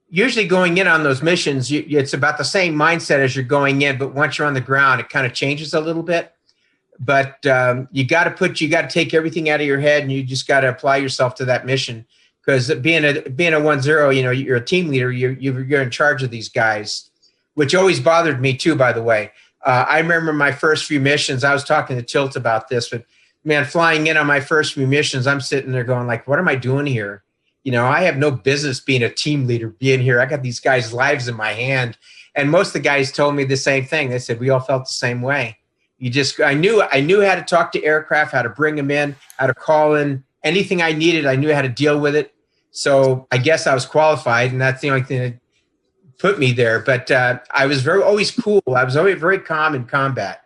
usually going in on those missions, it's about the same mindset as you're going in, but once you're on the ground, it kind of changes a little bit. But you got to take everything out of your head, and you just got to apply yourself to that mission. Because being a 1-0, you're a team leader. You're in charge of these guys, which always bothered me too. By the way, I remember my first few missions. I was talking to Tilt about this, but man, flying in on my first few missions, I'm sitting there going like, "What am I doing here? I have no business being a team leader, being here. I got these guys' lives in my hand." And most of the guys told me the same thing. They said we all felt the same way. I knew how to talk to aircraft, how to bring them in, how to call in anything I needed. I knew how to deal with it. So I guess I was qualified, and that's the only thing that put me there. But I was always cool. I was always very calm in combat,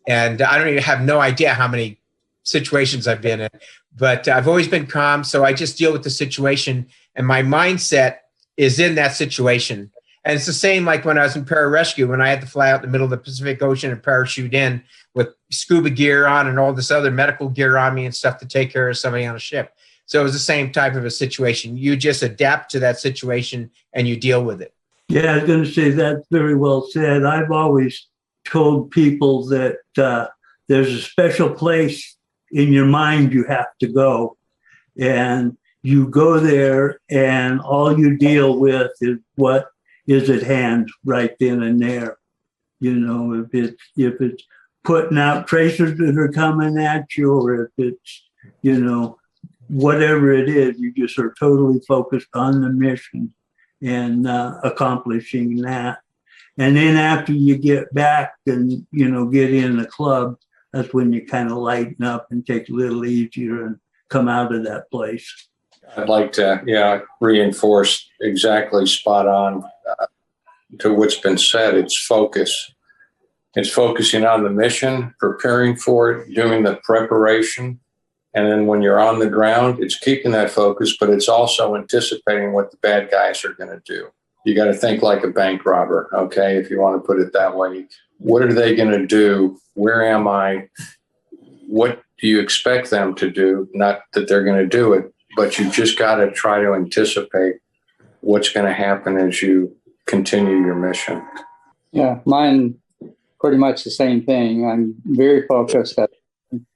and I don't even have no idea how many situations I've been in. But I've always been calm, so I just deal with the situation, and my mindset is in that situation. And it's the same like when I was in pararescue, when I had to fly out in the middle of the Pacific Ocean and parachute in with scuba gear on and all this other medical gear on me and stuff to take care of somebody on a ship. So it was the same type of a situation. You just adapt to that situation and you deal with it. Yeah, I was going to say that's very well said. I've always told people that there's a special place in your mind you have to go. And you go there and all you deal with is what is at hand right then and there. If it's putting out tracers that are coming at you, or if it's, whatever it is, you just are totally focused on the mission and accomplishing that. And then after you get back and, get in the club, that's when you kind of lighten up and take a little easier and come out of that place. I'd like to, reinforce exactly spot on to what's been said. It's focus. It's focusing on the mission, preparing for it, doing the preparation. And then when you're on the ground, it's keeping that focus, but it's also anticipating what the bad guys are going to do. You got to think like a bank robber, okay, if you want to put it that way. What are they going to do? Where am I? What do you expect them to do? Not that they're going to do it, but you just got to try to anticipate what's going to happen as you continue your mission. Yeah, mine pretty much the same thing. I'm very focused. I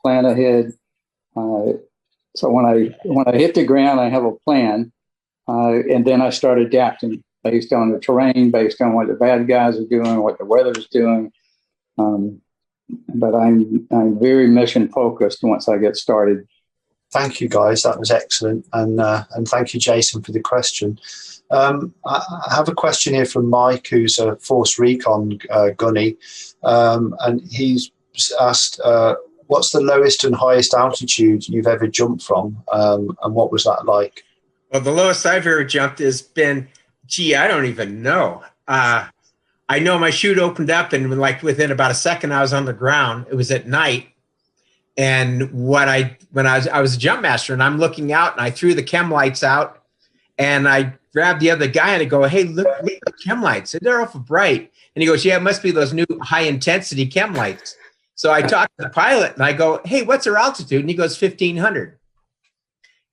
plan ahead. So when I hit the ground, I have a plan, and then I start adapting based on the terrain, based on what the bad guys are doing, what the weather's doing. But I'm very mission focused once I get started. Thank you, guys. That was excellent, and thank you, Jason, for the question. I have a question here from Mike, who's a Force Recon gunny, and he's asked, what's the lowest and highest altitude you've ever jumped from, and what was that like? Well, the lowest I've ever jumped has been, I don't even know. I know my chute opened up, and within about a second, I was on the ground. It was at night, and I was a jump master, and I'm looking out, and I threw the chem lights out, and I grabbed the other guy, and I go, "Hey, look at the chem lights. They're awful bright." And he goes, "Yeah, it must be those new high intensity chem lights." So I talked to the pilot, and I go, "Hey, what's our altitude?" And he goes, 1,500.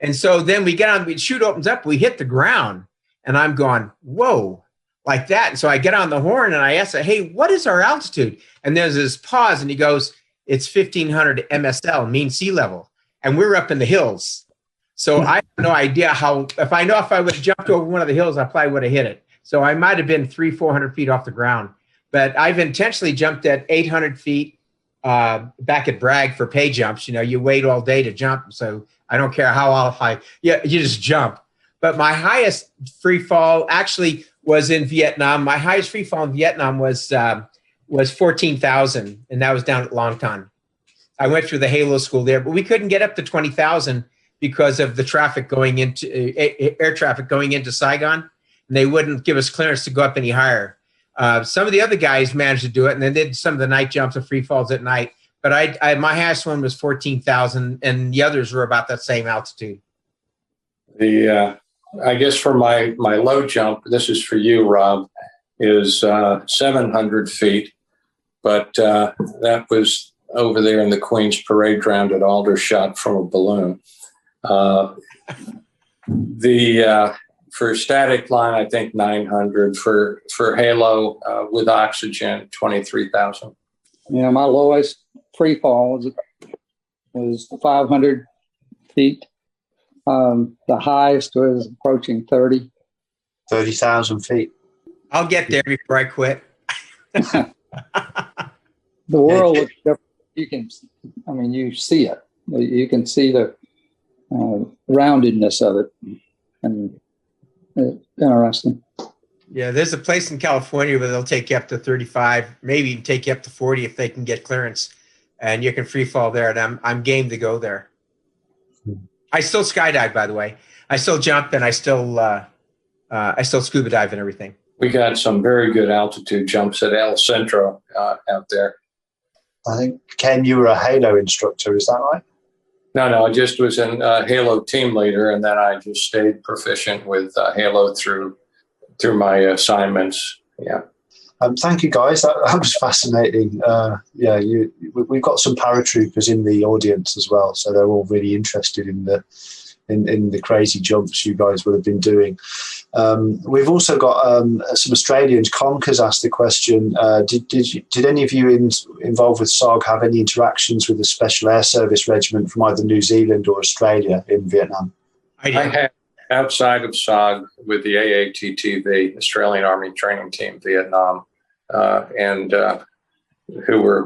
And so then we get on, the chute opens up, we hit the ground, and I'm going, whoa, like that. And so I get on the horn, and I ask, "Hey, what is our altitude?" And there's this pause, and he goes, "It's 1,500 MSL, mean sea level." And we're up in the hills. So I have no idea if I would have jumped over one of the hills, I probably would have hit it. So I might have been 300-400 feet off the ground. But I've intentionally jumped at 800 feet back at Bragg for pay jumps. You wait all day to jump. So I don't care how high, you just jump. But my highest free fall actually was in Vietnam. My highest free fall in Vietnam was 14,000, and that was down at Long Ton. I went through the Halo school there, but we couldn't get up to 20,000 because of the traffic going into air traffic going into Saigon, and they wouldn't give us clearance to go up any higher. Some of the other guys managed to do it, and they did some of the night jumps and free falls at night. But my highest one was 14,000, and the others were about that same altitude. I guess for my low jump, this is for you, Rob, is 700 feet, but that was over there in the Queen's Parade Ground at Aldershot from a balloon. For static line, I think 900. For Halo with oxygen, 23,000. Yeah, my lowest free fall was 500 feet. The highest was approaching 30,000 feet. I'll get there before I quit. The world looks different. You see it. You can see the roundedness of it, and it's interesting. Yeah, there's a place in California where they'll take you up to 35, maybe even take you up to 40 if they can get clearance, and you can free fall there. And I'm game to go there. I still skydive, by the way. I still jump, and I still scuba dive and everything. We got some very good altitude jumps at El Centro out there. I think, Ken, you were a Halo instructor, is that right? No, I just was in Halo team leader, and then I just stayed proficient with Halo through my assignments. Yeah. Thank you, guys. That was fascinating. We've got some paratroopers in the audience as well, so they're all really interested in the crazy jumps you guys would have been doing. We've also got some Australians. Conk has asked the question: Did any of you involved with SOG have any interactions with the Special Air Service Regiment from either New Zealand or Australia in Vietnam? I had outside of SOG with the AATTV, Australian Army Training Team, Vietnam, and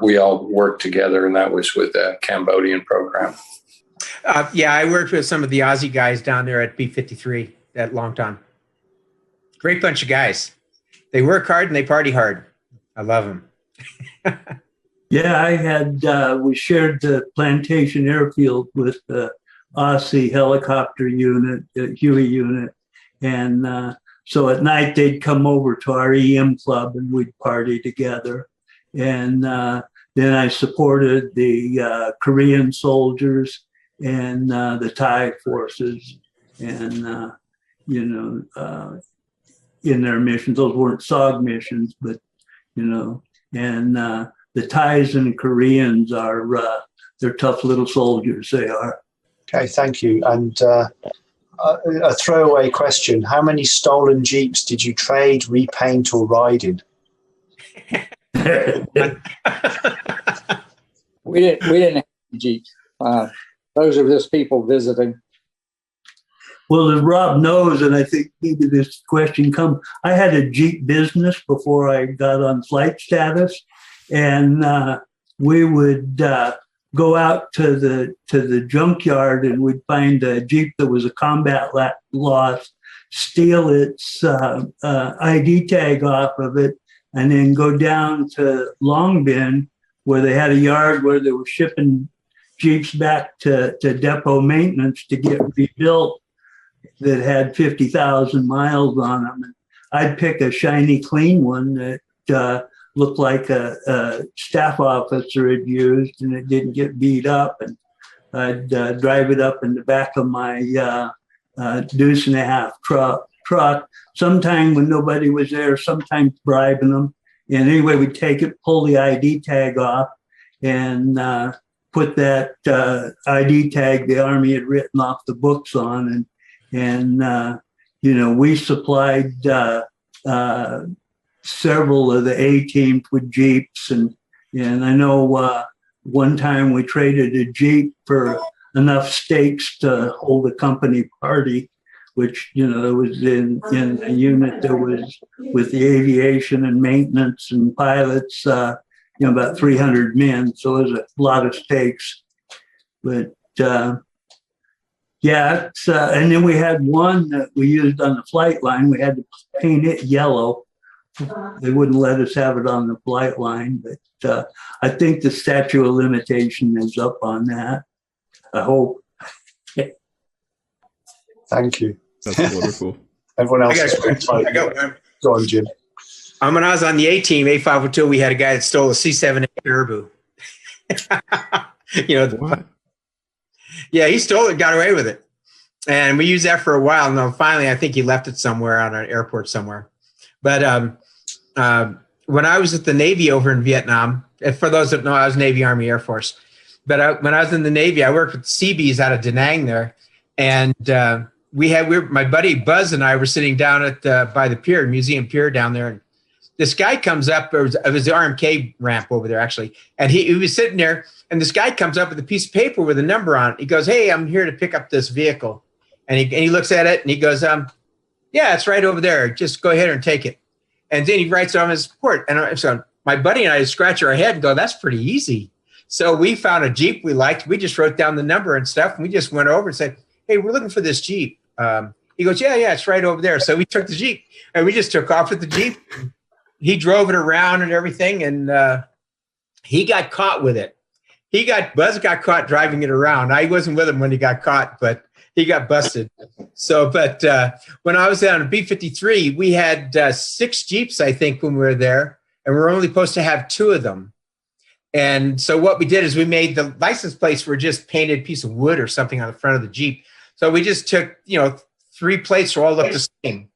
we all worked together, and that was with the Cambodian program. Yeah, I worked with some of the Aussie guys down there at B-53 at Long Tom. Great bunch of guys. They work hard and they party hard. I love them. Yeah, I had, we shared the Plantation Airfield with the Aussie helicopter unit, Huey unit. And so at night they'd come over to our EM club and we'd party together. And then I supported the Korean soldiers and the Thai forces and, you know, in their missions. Those weren't SOG missions, but, you know, and the Thais and Koreans are, they're tough little soldiers, they are. Okay, thank you. And a throwaway question. How many stolen Jeeps did you trade, repaint, or ride in? We didn't have Jeeps. Those are just people visiting. Well, as Rob knows, and I think maybe this question comes, I had a Jeep business before I got on flight status, and we would go out to the junkyard and we'd find a Jeep that was a combat loss, steal its ID tag off of it, and then go down to Long Bin where they had a yard where they were shipping Jeeps back to depot maintenance to get rebuilt that had 50,000 miles on them. And I'd pick a shiny, clean one that looked like a staff officer had used and it didn't get beat up. And I'd drive it up in the back of my deuce and a half truck, sometime when nobody was there, sometimes bribing them. And anyway, we'd take it, pull the ID tag off, and put that ID tag the Army had written off the books on. And you know, we supplied several of the A-teams with Jeeps. And I know one time we traded a Jeep for enough steaks to hold a company party, which, you know, it was in a unit that was with the aviation and maintenance and pilots, you know, about 300 men. So it was a lot of steaks. But yeah, it's, and then we had one that we used on the flight line. We had to paint it yellow. They wouldn't let us have it on the flight line, but I think the statute of limitation is up on that. I hope. Thank you. That's wonderful. Everyone else is go on, Jim. When I was on the A-team, A502, we had a guy that stole a C-7A Caribou. You know, What? Yeah, he stole it, got away with it. And we used that for a while. And then finally, I think he left it somewhere on an airport somewhere. But when I was at the Navy over in Vietnam, and for those that know, I was Navy, Army, Air Force. But when I was in the Navy, I worked with Seabees out of Da Nang there. And my buddy Buzz and I were sitting down at by the pier, Museum Pier down there. And this guy comes up, it was the RMK ramp over there, actually. And he was sitting there, and this guy comes up with a piece of paper with a number on it. He goes, "Hey, I'm here to pick up this vehicle." And he looks at it, and he goes, "Yeah, it's right over there. Just go ahead and take it." And then he writes it on his report. And so my buddy and I scratch our head and go, "That's pretty easy." So we found a Jeep we liked. We just wrote down the number and stuff, and we just went over and said, "Hey, we're looking for this Jeep." He goes, yeah, it's right over there. So we took the Jeep, and we just took off with the Jeep. He drove it around and everything, and he got caught with it. Buzz got caught driving it around. I wasn't with him when he got caught, but he got busted. So, but when I was on a B-53, we had 6 Jeeps, I think, when we were there, and we were only supposed to have 2 of them. And so what we did is we made the license plates were just painted piece of wood or something on the front of the Jeep. So we just took, 3 plates all looked the same,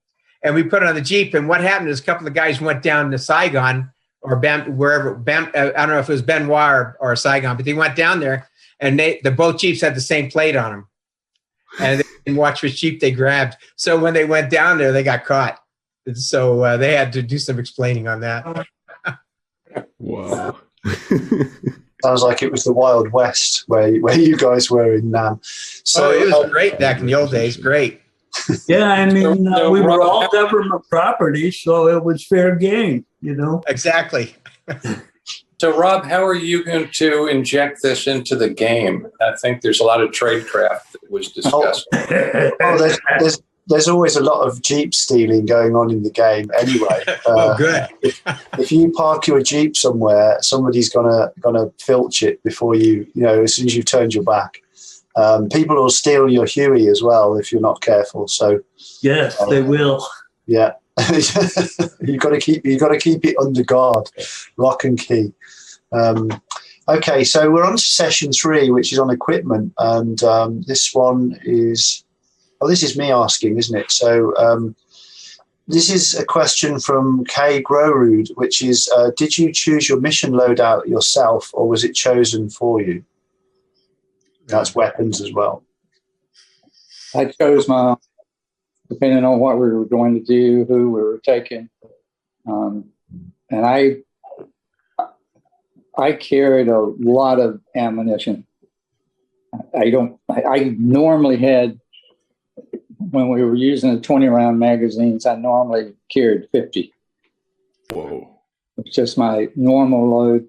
and we put it on the Jeep. And what happened is a couple of guys went down to Saigon or wherever, I don't know if it was Benoit or Saigon, but they went down there, and both Jeeps had the same plate on them, and they didn't watch which Jeep they grabbed. So when they went down there, they got caught. And so they had to do some explaining on that. Wow. Sounds like it was the Wild West where you guys were in Nam. So it was great back in the old days. Great. Yeah, I mean, we were all government property, so it was fair game, Exactly. So, Rob, how are you going to inject this into the game? I think there's a lot of tradecraft that was discussed. There's always a lot of Jeep stealing going on in the game anyway. Good. if you park your Jeep somewhere, somebody's gonna filch it before you know, as soon as you've turned your back. People will steal your Huey as well if you're not careful. So yes, they will. Yeah. you got to keep it under guard, lock and key. Okay, so we're on to session 3, which is on equipment, and this one is this is me asking, isn't it? So this is a question from Kay Grorud, which is, did you choose your mission loadout yourself, or was it chosen for you? That's weapons as well. I chose my, depending on what we were going to do, who we were taking. And I carried a lot of ammunition. I normally had, when we were using the 20-round magazines, I normally carried 50. Whoa. It's just my normal load.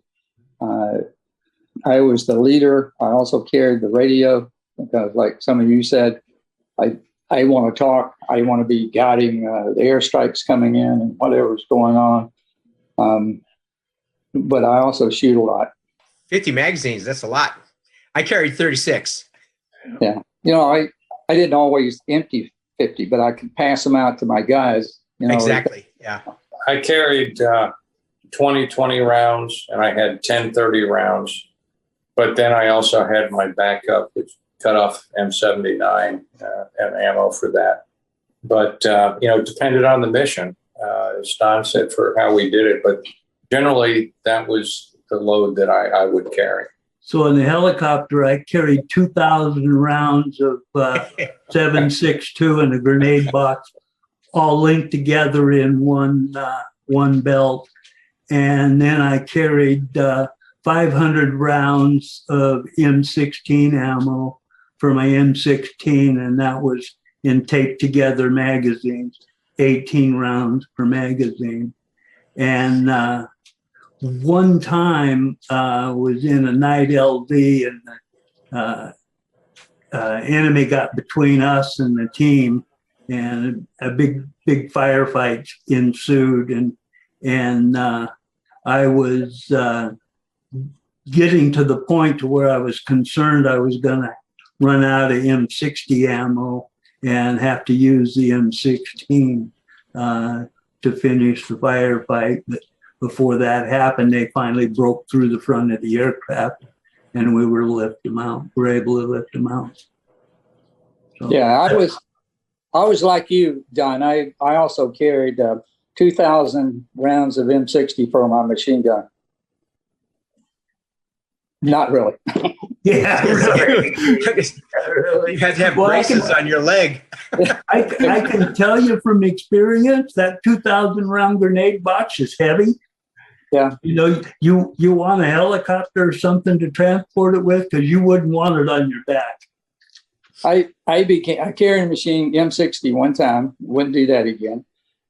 I was the leader. I also carried the radio because, like some of you said, I want to talk. I want to be guiding the airstrikes coming in and whatever's going on. But I also shoot a lot. 50 magazines, that's a lot. I carried 36. Yeah. You know, I didn't always empty 50, but I could pass them out to my guys. You know, Exactly, yeah. I carried 20 rounds, and I had 10 30 rounds. But then I also had my backup, which cut off M79 and ammo for that. But, depended on the mission, as Don said, for how we did it. But generally, that was the load that I would carry. So in the helicopter, I carried 2,000 rounds of 7.62 in a grenade box, all linked together in one belt. And then I carried 500 rounds of M16 ammo for my M16, and that was in taped together magazines, 18 rounds per magazine. And one time was in a night LV, and the enemy got between us and the team, and a big firefight ensued, and I was getting to the point to where I was concerned I was going to run out of M60 ammo and have to use the M16 to finish the firefight. But before that happened, they finally broke through the front of the aircraft, and we were able to lift them out. So, yeah, I was like you, Don. I also carried 2,000 rounds of M60 for my machine gun. Not really. Yeah, really. You had to have braces on your leg. I can tell you from experience that 2,000 round grenade box is heavy. Yeah. You know, you want a helicopter or something to transport it with, because you wouldn't want it on your back. I carried a machine M60 one time. Wouldn't do that again.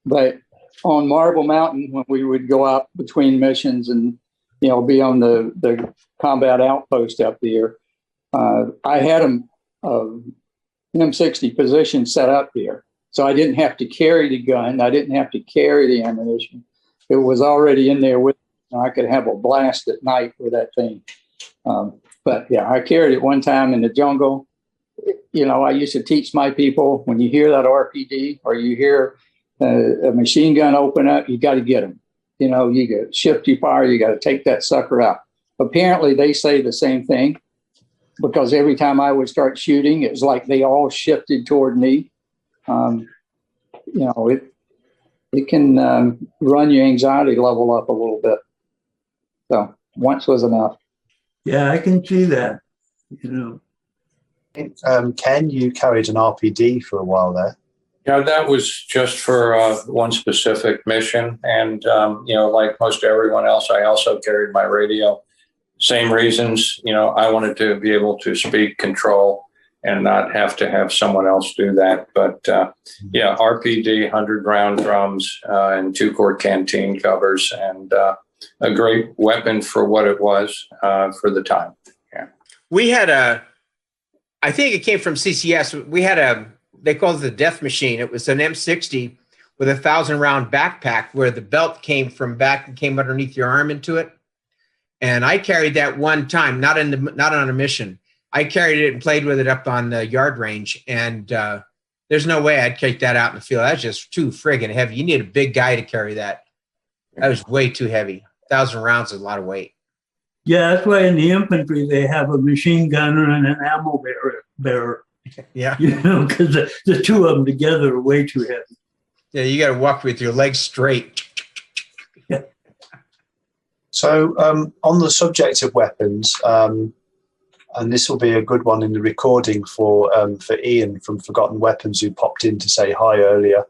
But on Marble Mountain, when we would go out between missions and be on the combat outpost up there, I had an M60 position set up there, so I didn't have to carry the gun. I didn't have to carry the ammunition. It was already in there with me. I could have a blast at night with that thing. But yeah, I carried it one time in the jungle. I used to teach my people, when you hear that RPD or you hear a machine gun open up, you got to get them. You got shift your fire, you got to take that sucker out. Apparently, they say the same thing, because every time I would start shooting, it was like they all shifted toward me. It can run your anxiety level up a little bit. So once was enough. Yeah, I can see that. Ken, you carried an RPD for a while there. Yeah, that was just for one specific mission. And, like most everyone else, I also carried my radio. Same reasons, I wanted to be able to speak, control, and not have to have someone else do that. But, RPD, 100-round drums, and 2-quart canteen covers. And a great weapon for what it was for the time. Yeah. We had I think it came from CCS. We had they called it the Death Machine. It was an M60 with a 1,000-round backpack where the belt came from back and came underneath your arm into it. And I carried that one time, not on a mission. I carried it and played with it up on the yard range. And there's no way I'd take that out in the field. That's just too friggin' heavy. You need a big guy to carry that. That was way too heavy. 1,000 rounds is a lot of weight. Yeah, that's why in the infantry they have a machine gunner and an ammo bearer. Yeah. You know, because the two of them together are way too heavy. Yeah, you got to walk with your legs straight. Yeah. So on the subject of weapons, and this will be a good one in the recording for Ian from Forgotten Weapons, who popped in to say hi earlier.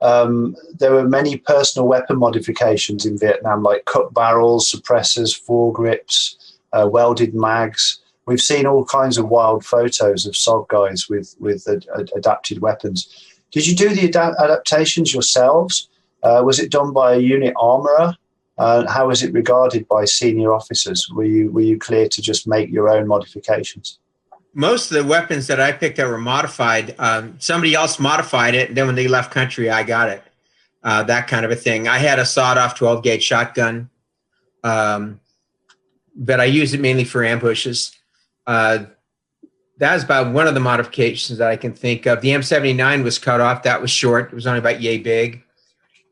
There were many personal weapon modifications in Vietnam, like cut barrels, suppressors, foregrips, welded mags. We've seen all kinds of wild photos of SOG guys with adapted weapons. Did you do the adaptations yourselves? Was it done by a unit armourer? How was it regarded by senior officers? Were you clear to just make your own modifications? Most of the weapons that I picked that were modified, somebody else modified it, and then when they left country, I got it. That kind of a thing. I had a sawed-off 12-gauge shotgun, but I used it mainly for ambushes. That was about one of the modifications that I can think of. The M79 was cut off. That was short. It was only about yay big.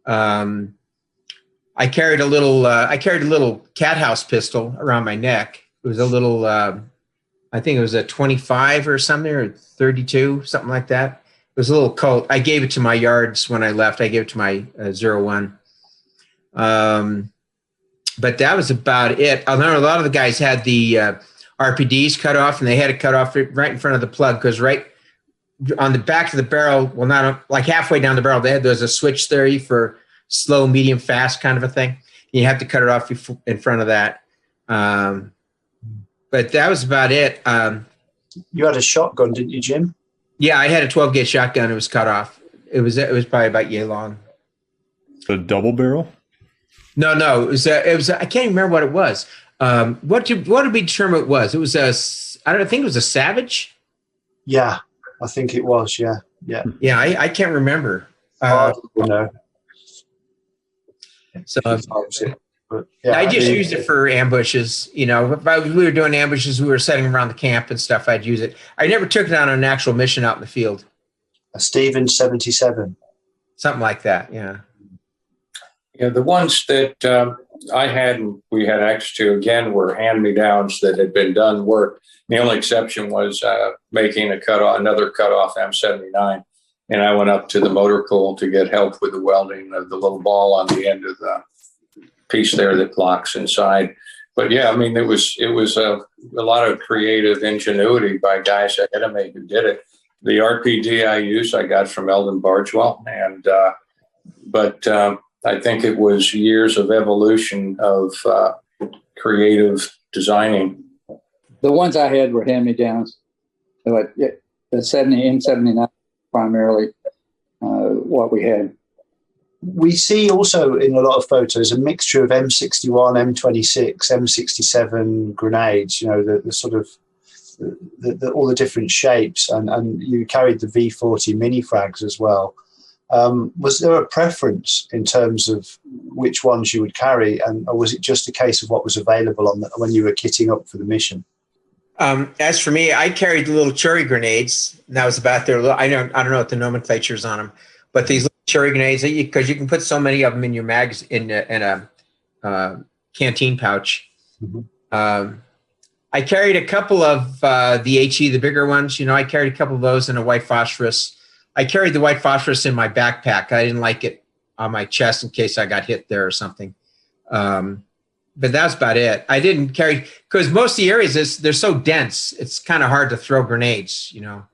I carried a little cat house pistol around my neck. It was a little, I think it was a 25 or something, or 32, something like that. It was a little Colt. I gave it to my yards when I left. I gave it to my 01. But that was about it. I know a lot of the guys had the RPDs cut off, and they had it cut off right in front of the plug, because right on the back of the barrel, well, not like halfway down the barrel, there's a switch there for slow, medium, fast kind of a thing. You have to cut it off in front of that. But that was about it. You had a shotgun, didn't you, Jim? Yeah, I had a 12-gauge shotgun. It was cut off. It was probably about yay long. A double barrel? No. It was. I can't even remember what it was. What did we determine it was? It was I think it was a Savage. Yeah, I think it was. Yeah. Yeah, I can't remember. No. So yeah, I just used it for ambushes. You know, if we were doing ambushes, we were setting around the camp and stuff, I'd use it. I never took it on an actual mission out in the field. A Stevens 77. Something like that, yeah. Yeah, the ones that I had and we had access to, again, were hand-me-downs that had been done work. The only exception was making another cutoff M79. And I went up to the motor pool to get help with the welding of the little ball on the end of the piece there that locks inside. But yeah, I mean, it was a lot of creative ingenuity by guys ahead of me who did it. The RPD I used, I got from Eldon Bargewell, and but I think it was years of evolution of creative designing. The ones I had were hand-me-downs. So the 70 M79 primarily what we had. We see also in a lot of photos a mixture of M61, M26, M67 grenades. You know, the sort of all the different shapes, and you carried the V40 mini frags as well. Was there a preference in terms of which ones you would carry, or was it just a case of what was available when you were kitting up for the mission? As for me, I carried the little cherry grenades. And that was about their little, I don't know what the nomenclature is on them, but these little cherry grenades, because you can put so many of them in your mags in a canteen pouch. Mm-hmm. I carried a couple of the HE, the bigger ones. You know, I carried a couple of those in a white phosphorus. I carried the white phosphorus in my backpack. I didn't like it on my chest in case I got hit there or something. But that's about it. I didn't carry, because most of the areas, they're so dense, it's kind of hard to throw grenades, you know.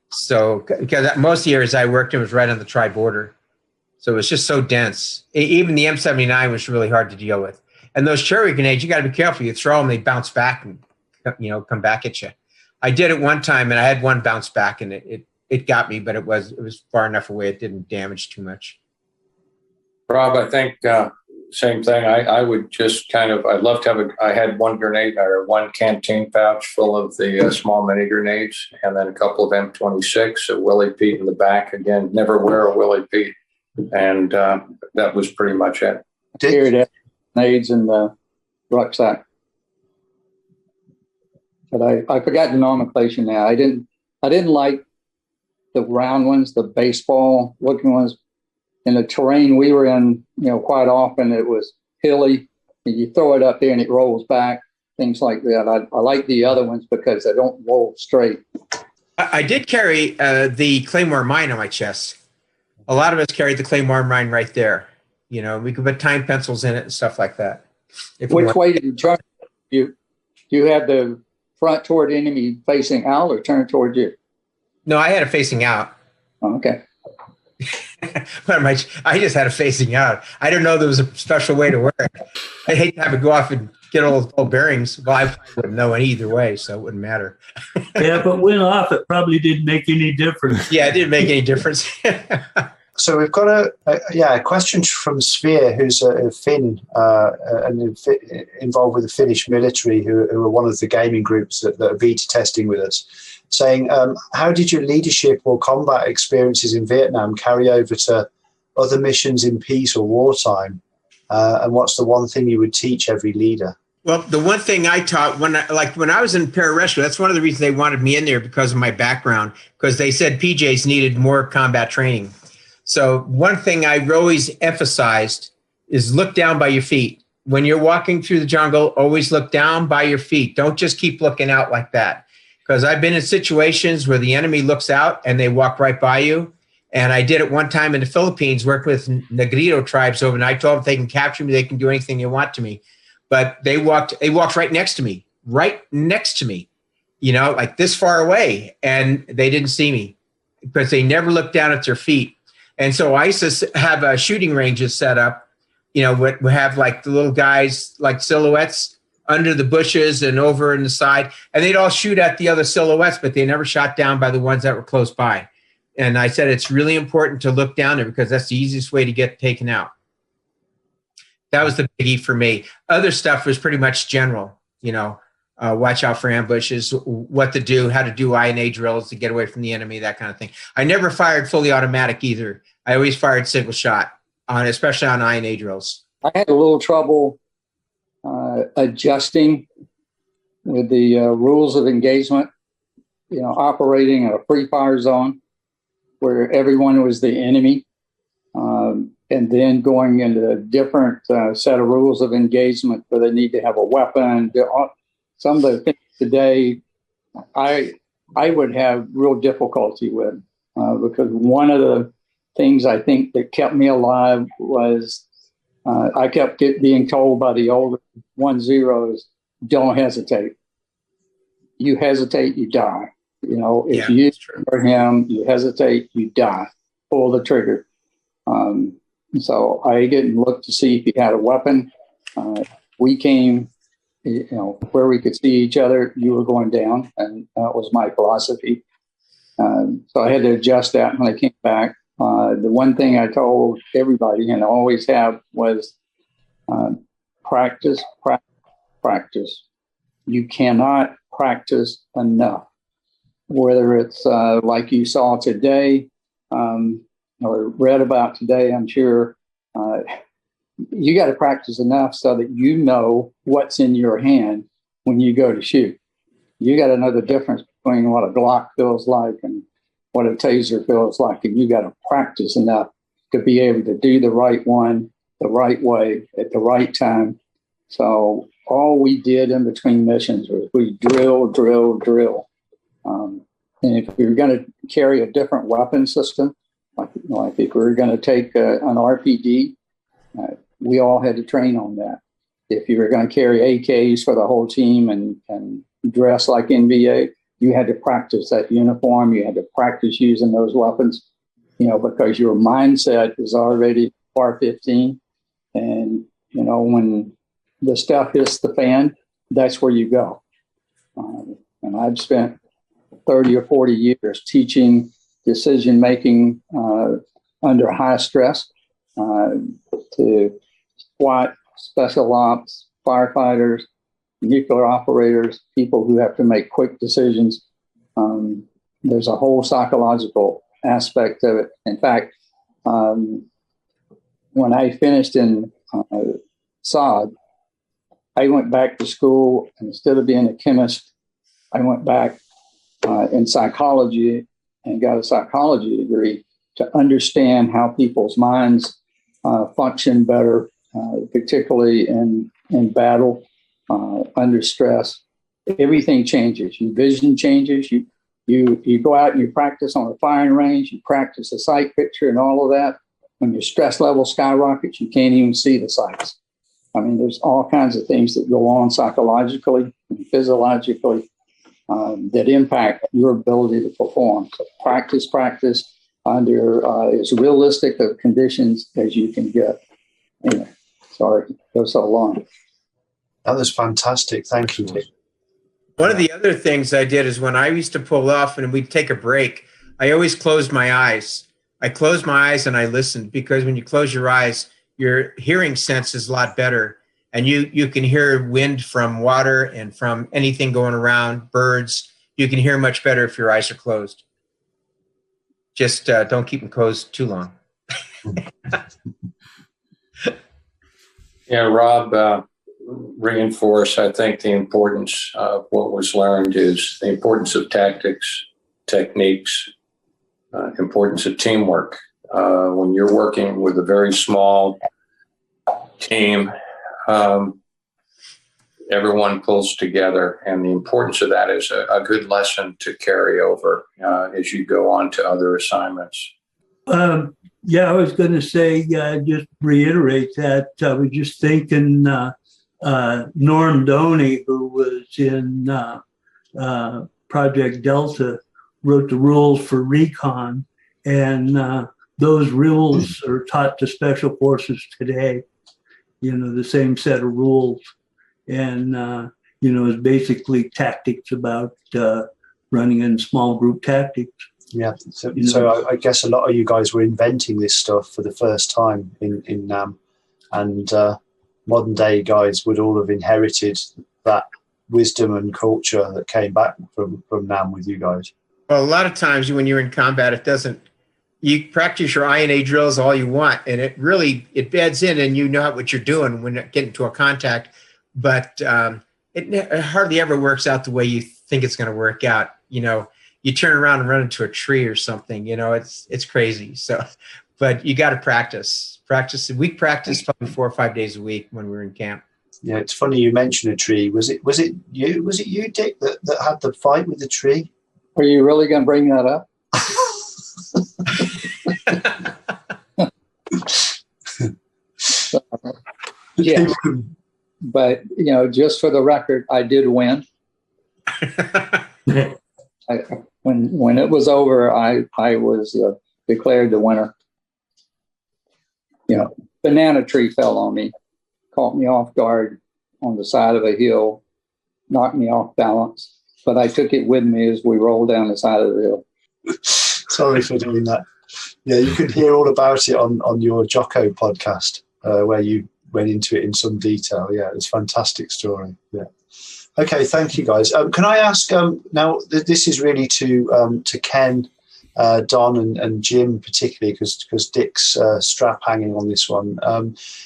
So, because most of the areas I worked in was right on the tri-border. So it was just so dense. Even the M79 was really hard to deal with. And those cherry grenades, you got to be careful. You throw them, they bounce back and, you know, come back at you. I did it one time, and I had one bounce back, and it got me, but it was far enough away. It didn't damage too much. Rob, I think Same thing. I would just kind of, I'd love to have I had one grenade or one canteen pouch full of the small mini grenades, and then a couple of M26, a Willie Pete in the back. Again, never wear a Willie Pete. And that was pretty much it. Carried grenades in the rucksack. But I forgot the nomenclature now. I didn't like the round ones, the baseball looking ones. In the terrain we were in, quite often it was hilly. And you throw it up there and it rolls back, things like that. I like the other ones because they don't roll straight. I did carry the Claymore mine on my chest. A lot of us carried the Claymore mine right there. We could put time pencils in it and stuff like that. Which way did you turn? Do you have the front toward enemy facing out or turn toward you? No, I had it facing out. Oh, okay. I just had it facing out. I didn't know there was a special way to wear it. I'd hate to have it go off and get all those old bearings. Well, I wouldn't know either way, so it wouldn't matter. Yeah, but went off, it probably didn't make any difference. Yeah, it didn't make any difference. So we've got a question from Sphere, who's a Finn and involved with the Finnish military, who are one of the gaming groups that are beta testing with us, saying, how did your leadership or combat experiences in Vietnam carry over to other missions in peace or wartime? And what's the one thing you would teach every leader? Well, the one thing I taught when I was in pararescue, that's one of the reasons they wanted me in there, because of my background, because they said PJs needed more combat training. So one thing I always emphasized is look down by your feet. When you're walking through the jungle, always look down by your feet. Don't just keep looking out like that. Because I've been in situations where the enemy looks out and they walk right by you. And I did it one time in the Philippines, working with Negrito tribes over, and I told them if they can capture me, they can do anything they want to me. But they walked right next to me, like this far away. And they didn't see me because they never looked down at their feet. And so I used to have shooting ranges set up, we have like the little guys, like silhouettes under the bushes and over in the side, and they'd all shoot at the other silhouettes, but they never shot down by the ones that were close by. And I said, it's really important to look down there because that's the easiest way to get taken out. That was the biggie for me. Other stuff was pretty much general, watch out for ambushes, what to do, how to do INA drills to get away from the enemy, that kind of thing. I never fired fully automatic either. I always fired single shot, especially on INA drills. I had a little trouble adjusting with the rules of engagement, operating in a free fire zone where everyone was the enemy, and then going into a different set of rules of engagement where they need to have a weapon. Some of the things today I would have real difficulty with because one of the things I think that kept me alive was I kept being told by the older 1-0s, don't hesitate. You hesitate, you die. If you for him, you hesitate, you die. Pull the trigger. So I didn't look to see if he had a weapon. We came, where we could see each other, you were going down, and that was my philosophy. So I had to adjust that when I came back. The one thing I told everybody, and I always have, was practice, practice, practice. You cannot practice enough. Whether it's like you saw today or read about today, I'm sure you got to practice enough so that you know what's in your hand when you go to shoot. You got to know the difference between what a Glock feels like and what a taser feels like, and you got to practice enough to be able to do the right one the right way at the right time. So all we did in between missions was we drill. And if we were going to carry a different weapon system, like if we were going to take an RPD, we all had to train on that. If you were going to carry AKs for the whole team and dress like NBA, you had to practice that uniform. You had to practice using those weapons, because your mindset is already par 15. And, when the stuff hits the fan, that's where you go. And I've spent 30 or 40 years teaching decision-making under high stress to SWAT, special ops, firefighters, nuclear operators, people who have to make quick decisions. There's a whole psychological aspect of it. In fact, when I finished in SOG, I went back to school. Instead of being a chemist, I went back in psychology and got a psychology degree to understand how people's minds function better, particularly in battle, under stress. Everything changes. Your vision changes. You go out and you practice on a firing range. You practice the sight picture and all of that. When your stress level skyrockets, you can't even see the sights. I mean, there's all kinds of things that go on psychologically and physiologically that impact your ability to perform. So practice under as realistic of conditions as you can get. Anyway, sorry, it goes so long. That was fantastic. Thank you. One of the other things I did is when I used to pull off and we'd take a break, I always closed my eyes. I closed my eyes and I listened, because when you close your eyes, your hearing sense is a lot better. And you can hear wind from water and from anything going around, birds. You can hear much better if your eyes are closed. Just don't keep them closed too long. Yeah, Rob, reinforce, I think, the importance of what was learned is the importance of tactics, techniques, importance of teamwork. When you're working with a very small team, everyone pulls together, and the importance of that is a good lesson to carry over as you go on to other assignments. Yeah, I was going to say, just reiterate that. I was just thinking Norm Doney, who was in Project Delta, wrote the rules for recon, and those rules are taught to special forces today. You know, the same set of rules, and you know, it's basically tactics about running in small group tactics. Yeah, so I guess a lot of you guys were inventing this stuff for the first time in NAM, and modern day guys would all have inherited that wisdom and culture that came back from NAM with you guys. Well, a lot of times when you're in combat, you practice your I&A drills all you want, and it beds in, and you know what you're doing when you get into a contact, but it hardly ever works out the way you think it's going to work out. You know, you turn around and run into a tree or something, you know, it's crazy. So, but you got to practice. We practiced probably 4 or 5 days a week when we were in camp. Yeah, it's funny you mentioned a tree. Was it you, Dick, that had the fight with the tree? Are you really going to bring that up? Yeah, but you know, just for the record, I did win. When it was over, I was declared the winner. You know, banana tree fell on me, caught me off guard on the side of a hill, knocked me off balance, but I took it with me as we rolled down the side of the hill. Sorry for doing that. Yeah, you could hear all about it on your Jocko podcast, where you went into it in some detail. Yeah, it's a fantastic story. Yeah. Okay, thank you guys. Can I ask now? This is really to Ken, Don, and Jim particularly, because Dick's strap hanging on this one.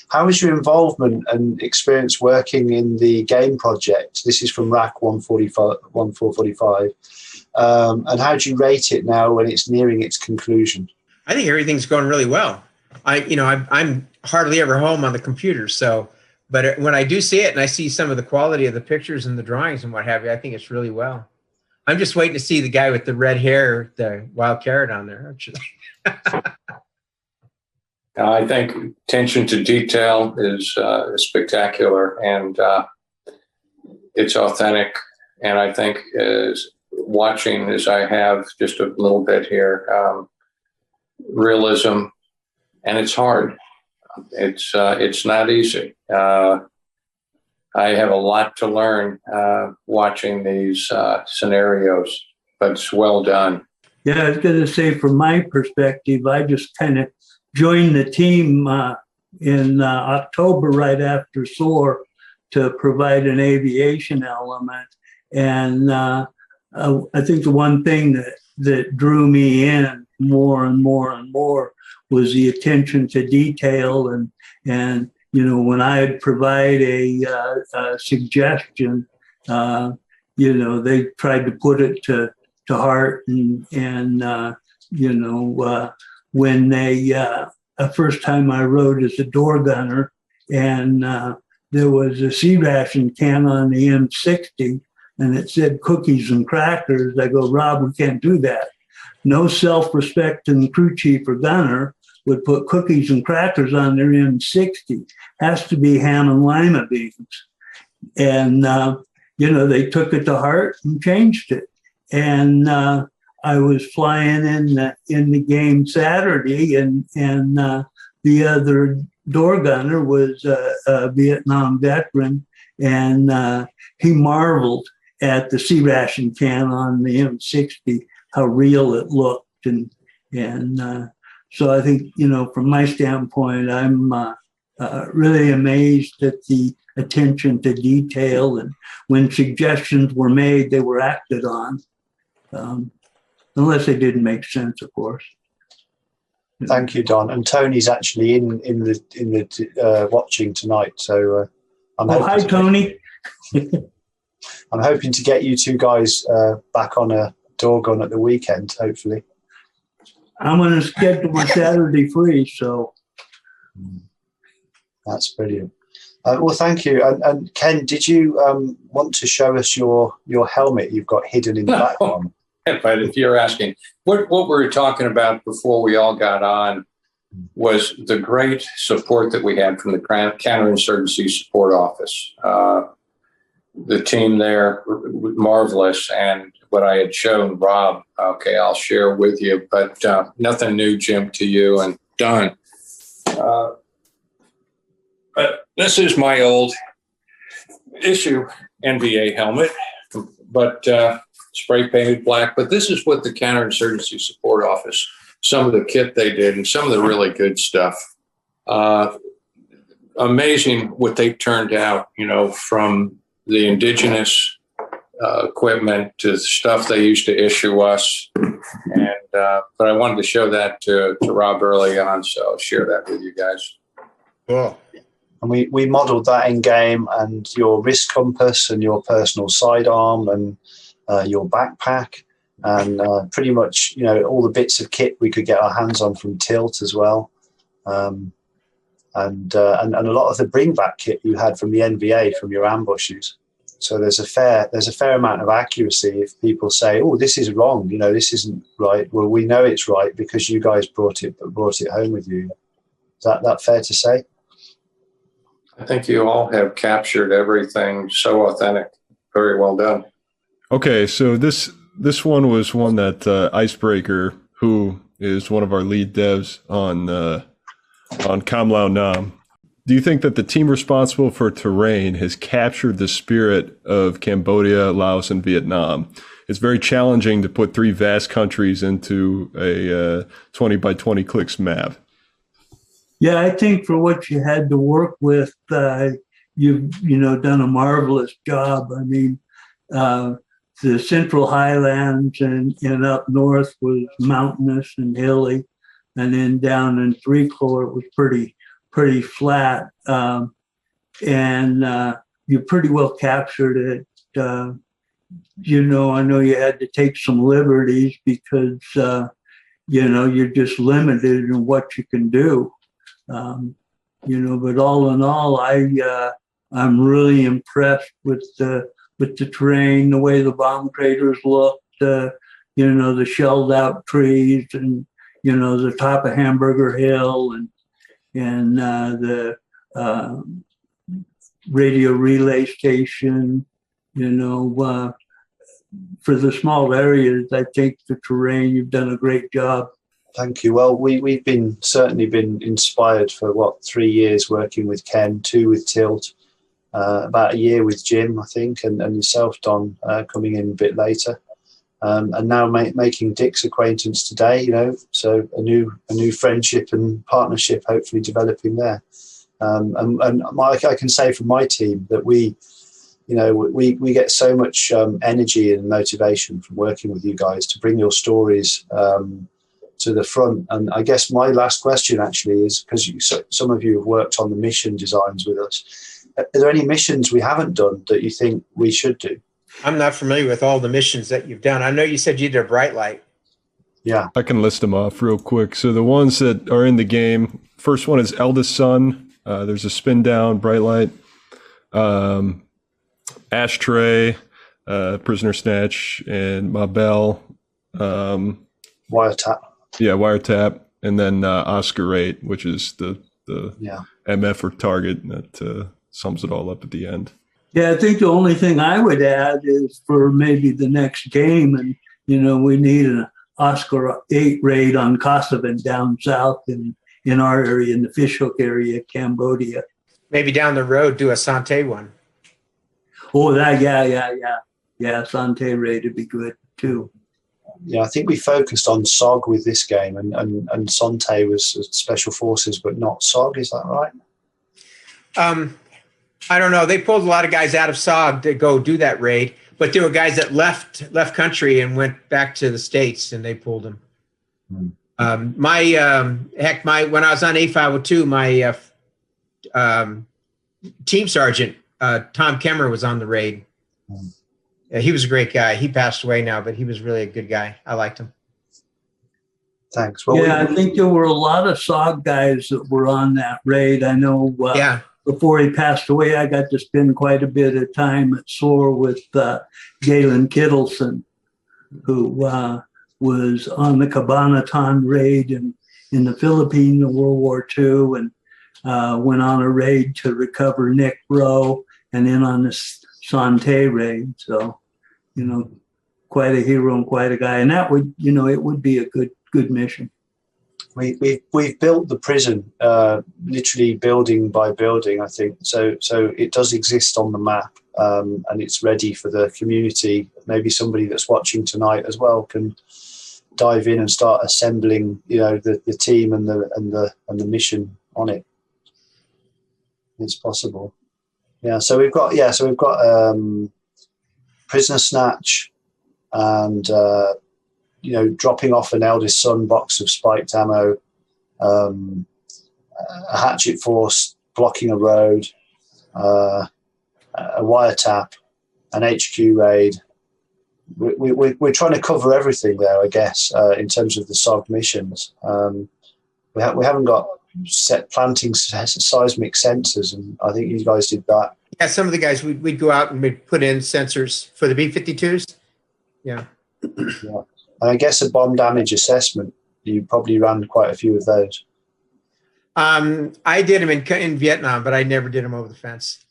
How was your involvement and experience working in the game project? This is from RAC 1445. And how do you rate it now when it's nearing its conclusion? I think everything's going really well. I'm hardly ever home on the computer, but when I do see it and I see some of the quality of the pictures and the drawings and what have you, I think it's really well. I'm just waiting to see the guy with the red hair, the wild carrot on there, actually. I think attention to detail is spectacular, and it's authentic. And I think watching, as I have just a little bit here, realism, and it's hard. It's not easy. I have a lot to learn watching these scenarios, but it's well done. Yeah, I was going to say, from my perspective, I just kind of joined the team in October, right after SOAR, to provide an aviation element. And I think the one thing that drew me in more and more and more was the attention to detail. And when I'd provide a suggestion, they tried to put it to heart. And when the first time I rode as a door gunner, and there was a sea ration can on the M60, and it said cookies and crackers. I go, Rob, we can't do that. No self-respecting crew chief or gunner would put cookies and crackers on their M60. Has to be ham and lima beans. And, they took it to heart and changed it. And I was flying in the game Saturday, and the other door gunner was a Vietnam veteran, and he marveled at the sea ration can on the M60, how real it looked. And so I think, from my standpoint, I'm really amazed at the attention to detail. And when suggestions were made, they were acted on, unless they didn't make sense, of course. Thank you, Don. And Tony's actually in the watching tonight. So hi, Tony. I'm hoping to get you two guys back on a door gun at the weekend, hopefully. I'm going to schedule my Saturday free, so. That's brilliant. Well, thank you. And Ken, did you want to show us your helmet you've got hidden in the background? But if you're asking, what we were talking about before we all got on was the great support that we had from the Counterinsurgency Support Office. The team there, marvelous. And what I had shown Rob, okay, I'll share with you, but nothing new, Jim, to you and Don. But this is my old issue NBA helmet, but spray painted black. But this is what the Counterinsurgency Support Office, some of the kit they did and some of the really good stuff. Amazing what they turned out, from the indigenous equipment to stuff they used to issue us. And but I wanted to show that to Rob early on, so I'll share that with you guys. Cool. And we modeled that in game, and your wrist compass and your personal sidearm and your backpack, and pretty much all the bits of kit we could get our hands on from Tilt as well, and a lot of the bring back kit you had from the NVA from your ambushes. So there's a fair amount of accuracy if people say, oh, this is wrong, this isn't right. Well, we know it's right because you guys brought it home with you. Is that fair to say? I think you all have captured everything so authentic. Very well done. Okay, so this one was one that Icebreaker, who is one of our lead devs on Kam Lao Nam. Do you think that the team responsible for terrain has captured the spirit of Cambodia, Laos, and Vietnam? It's very challenging to put three vast countries into a 20 by 20 clicks map. Yeah, I think for what you had to work with, you've done a marvelous job. I mean, the Central Highlands and up north was mountainous and hilly, and then down in Three Corps it was pretty flat, and you pretty well captured it. I know you had to take some liberties because you're just limited in what you can do. But all in all, I'm really impressed with the terrain, the way the bomb craters looked, the shelled out trees, and the top of Hamburger Hill, and the radio relay station. For the small areas, I think the terrain, you've done a great job. Thank you. Well, we've certainly been inspired for 3 years working with Ken, 2 with Tilt, about a year with Jim, I think, and yourself, Don, coming in a bit later. and now making Dick's acquaintance today. So a new friendship and partnership hopefully developing there. And I can say from my team that we get so much energy and motivation from working with you guys to bring your stories to the front. And I guess my last question actually is, because some of you have worked on the mission designs with us, are there any missions we haven't done that you think we should do? I'm not familiar with all the missions that you've done. I know you said you did a bright light. Yeah. I can list them off real quick. So the ones that are in the game, first one is Eldest Son. There's a spin down, bright light, ashtray, prisoner snatch, and Mabel. Wiretap. Yeah, wiretap, and then Oscar 8, which is the MF or target that sums it all up at the end. Yeah, I think the only thing I would add is for maybe the next game, and we need an Oscar 8 raid on Kosovo down south in our area, in the Fishhook area, Cambodia. Maybe down the road, do a Sante one. Oh, that, yeah, Sante raid would be good too. Yeah, I think we focused on SOG with this game, and Sante was Special Forces, but not SOG. Is that right? I don't know. They pulled a lot of guys out of SOG to go do that raid, but there were guys that left country and went back to the States, and they pulled them. When I was on A502, my team sergeant Tom Kemmer was on the raid. Yeah, he was a great guy. He passed away now, but he was really a good guy. I liked him. Thanks. Well, I think there were a lot of SOG guys that were on that raid. I know. Before he passed away, I got to spend quite a bit of time at SOAR with Galen Kittleson, who was on the Cabanatuan raid in the Philippines in World War II, and went on a raid to recover Nick Rowe, and then on the Sante raid. So, quite a hero and quite a guy. And that would, it would be a good mission. We've built the prison literally building by building, I think. So it does exist on the map, and it's ready for the community. Maybe somebody that's watching tonight as well can dive in and start assembling, the team and the mission on it. It's possible. Yeah. So we've got prisoner snatch, and dropping off an Eldest Son box of spiked ammo, a hatchet force blocking a road, a wiretap, an HQ raid. We're trying to cover everything there, I guess, in terms of the SOG missions. We haven't got set planting seismic sensors, and I think you guys did that. Yeah, some of the guys, we'd go out and we'd put in sensors for the B-52s. Yeah. Yeah. I guess a bomb damage assessment, you probably ran quite a few of those. I did them in Vietnam, but I never did them over the fence.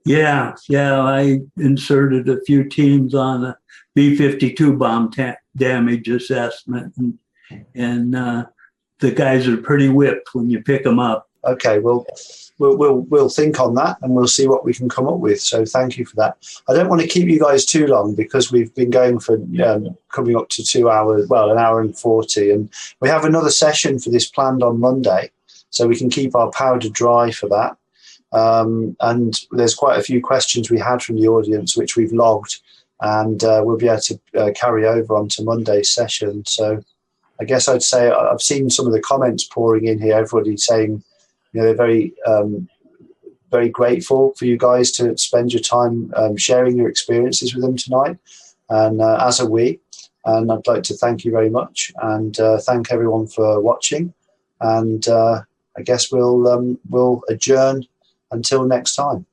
Yeah, I inserted a few teams on a B-52 bomb damage assessment, and the guys are pretty whipped when you pick them up. Okay, well, we'll think on that, and we'll see what we can come up with. So thank you for that. I don't want to keep you guys too long, because we've been going for coming up to 2 hours, well, 1 hour and 40, and we have another session for this planned on Monday, so we can keep our powder dry for that. And there's quite a few questions we had from the audience, which we've logged, and we'll be able to carry over onto Monday's session. So I guess I'd say I've seen some of the comments pouring in here, everybody saying, they're very, very grateful for you guys to spend your time sharing your experiences with them tonight, and as are we. And I'd like to thank you very much, and thank everyone for watching. And I guess we'll adjourn until next time.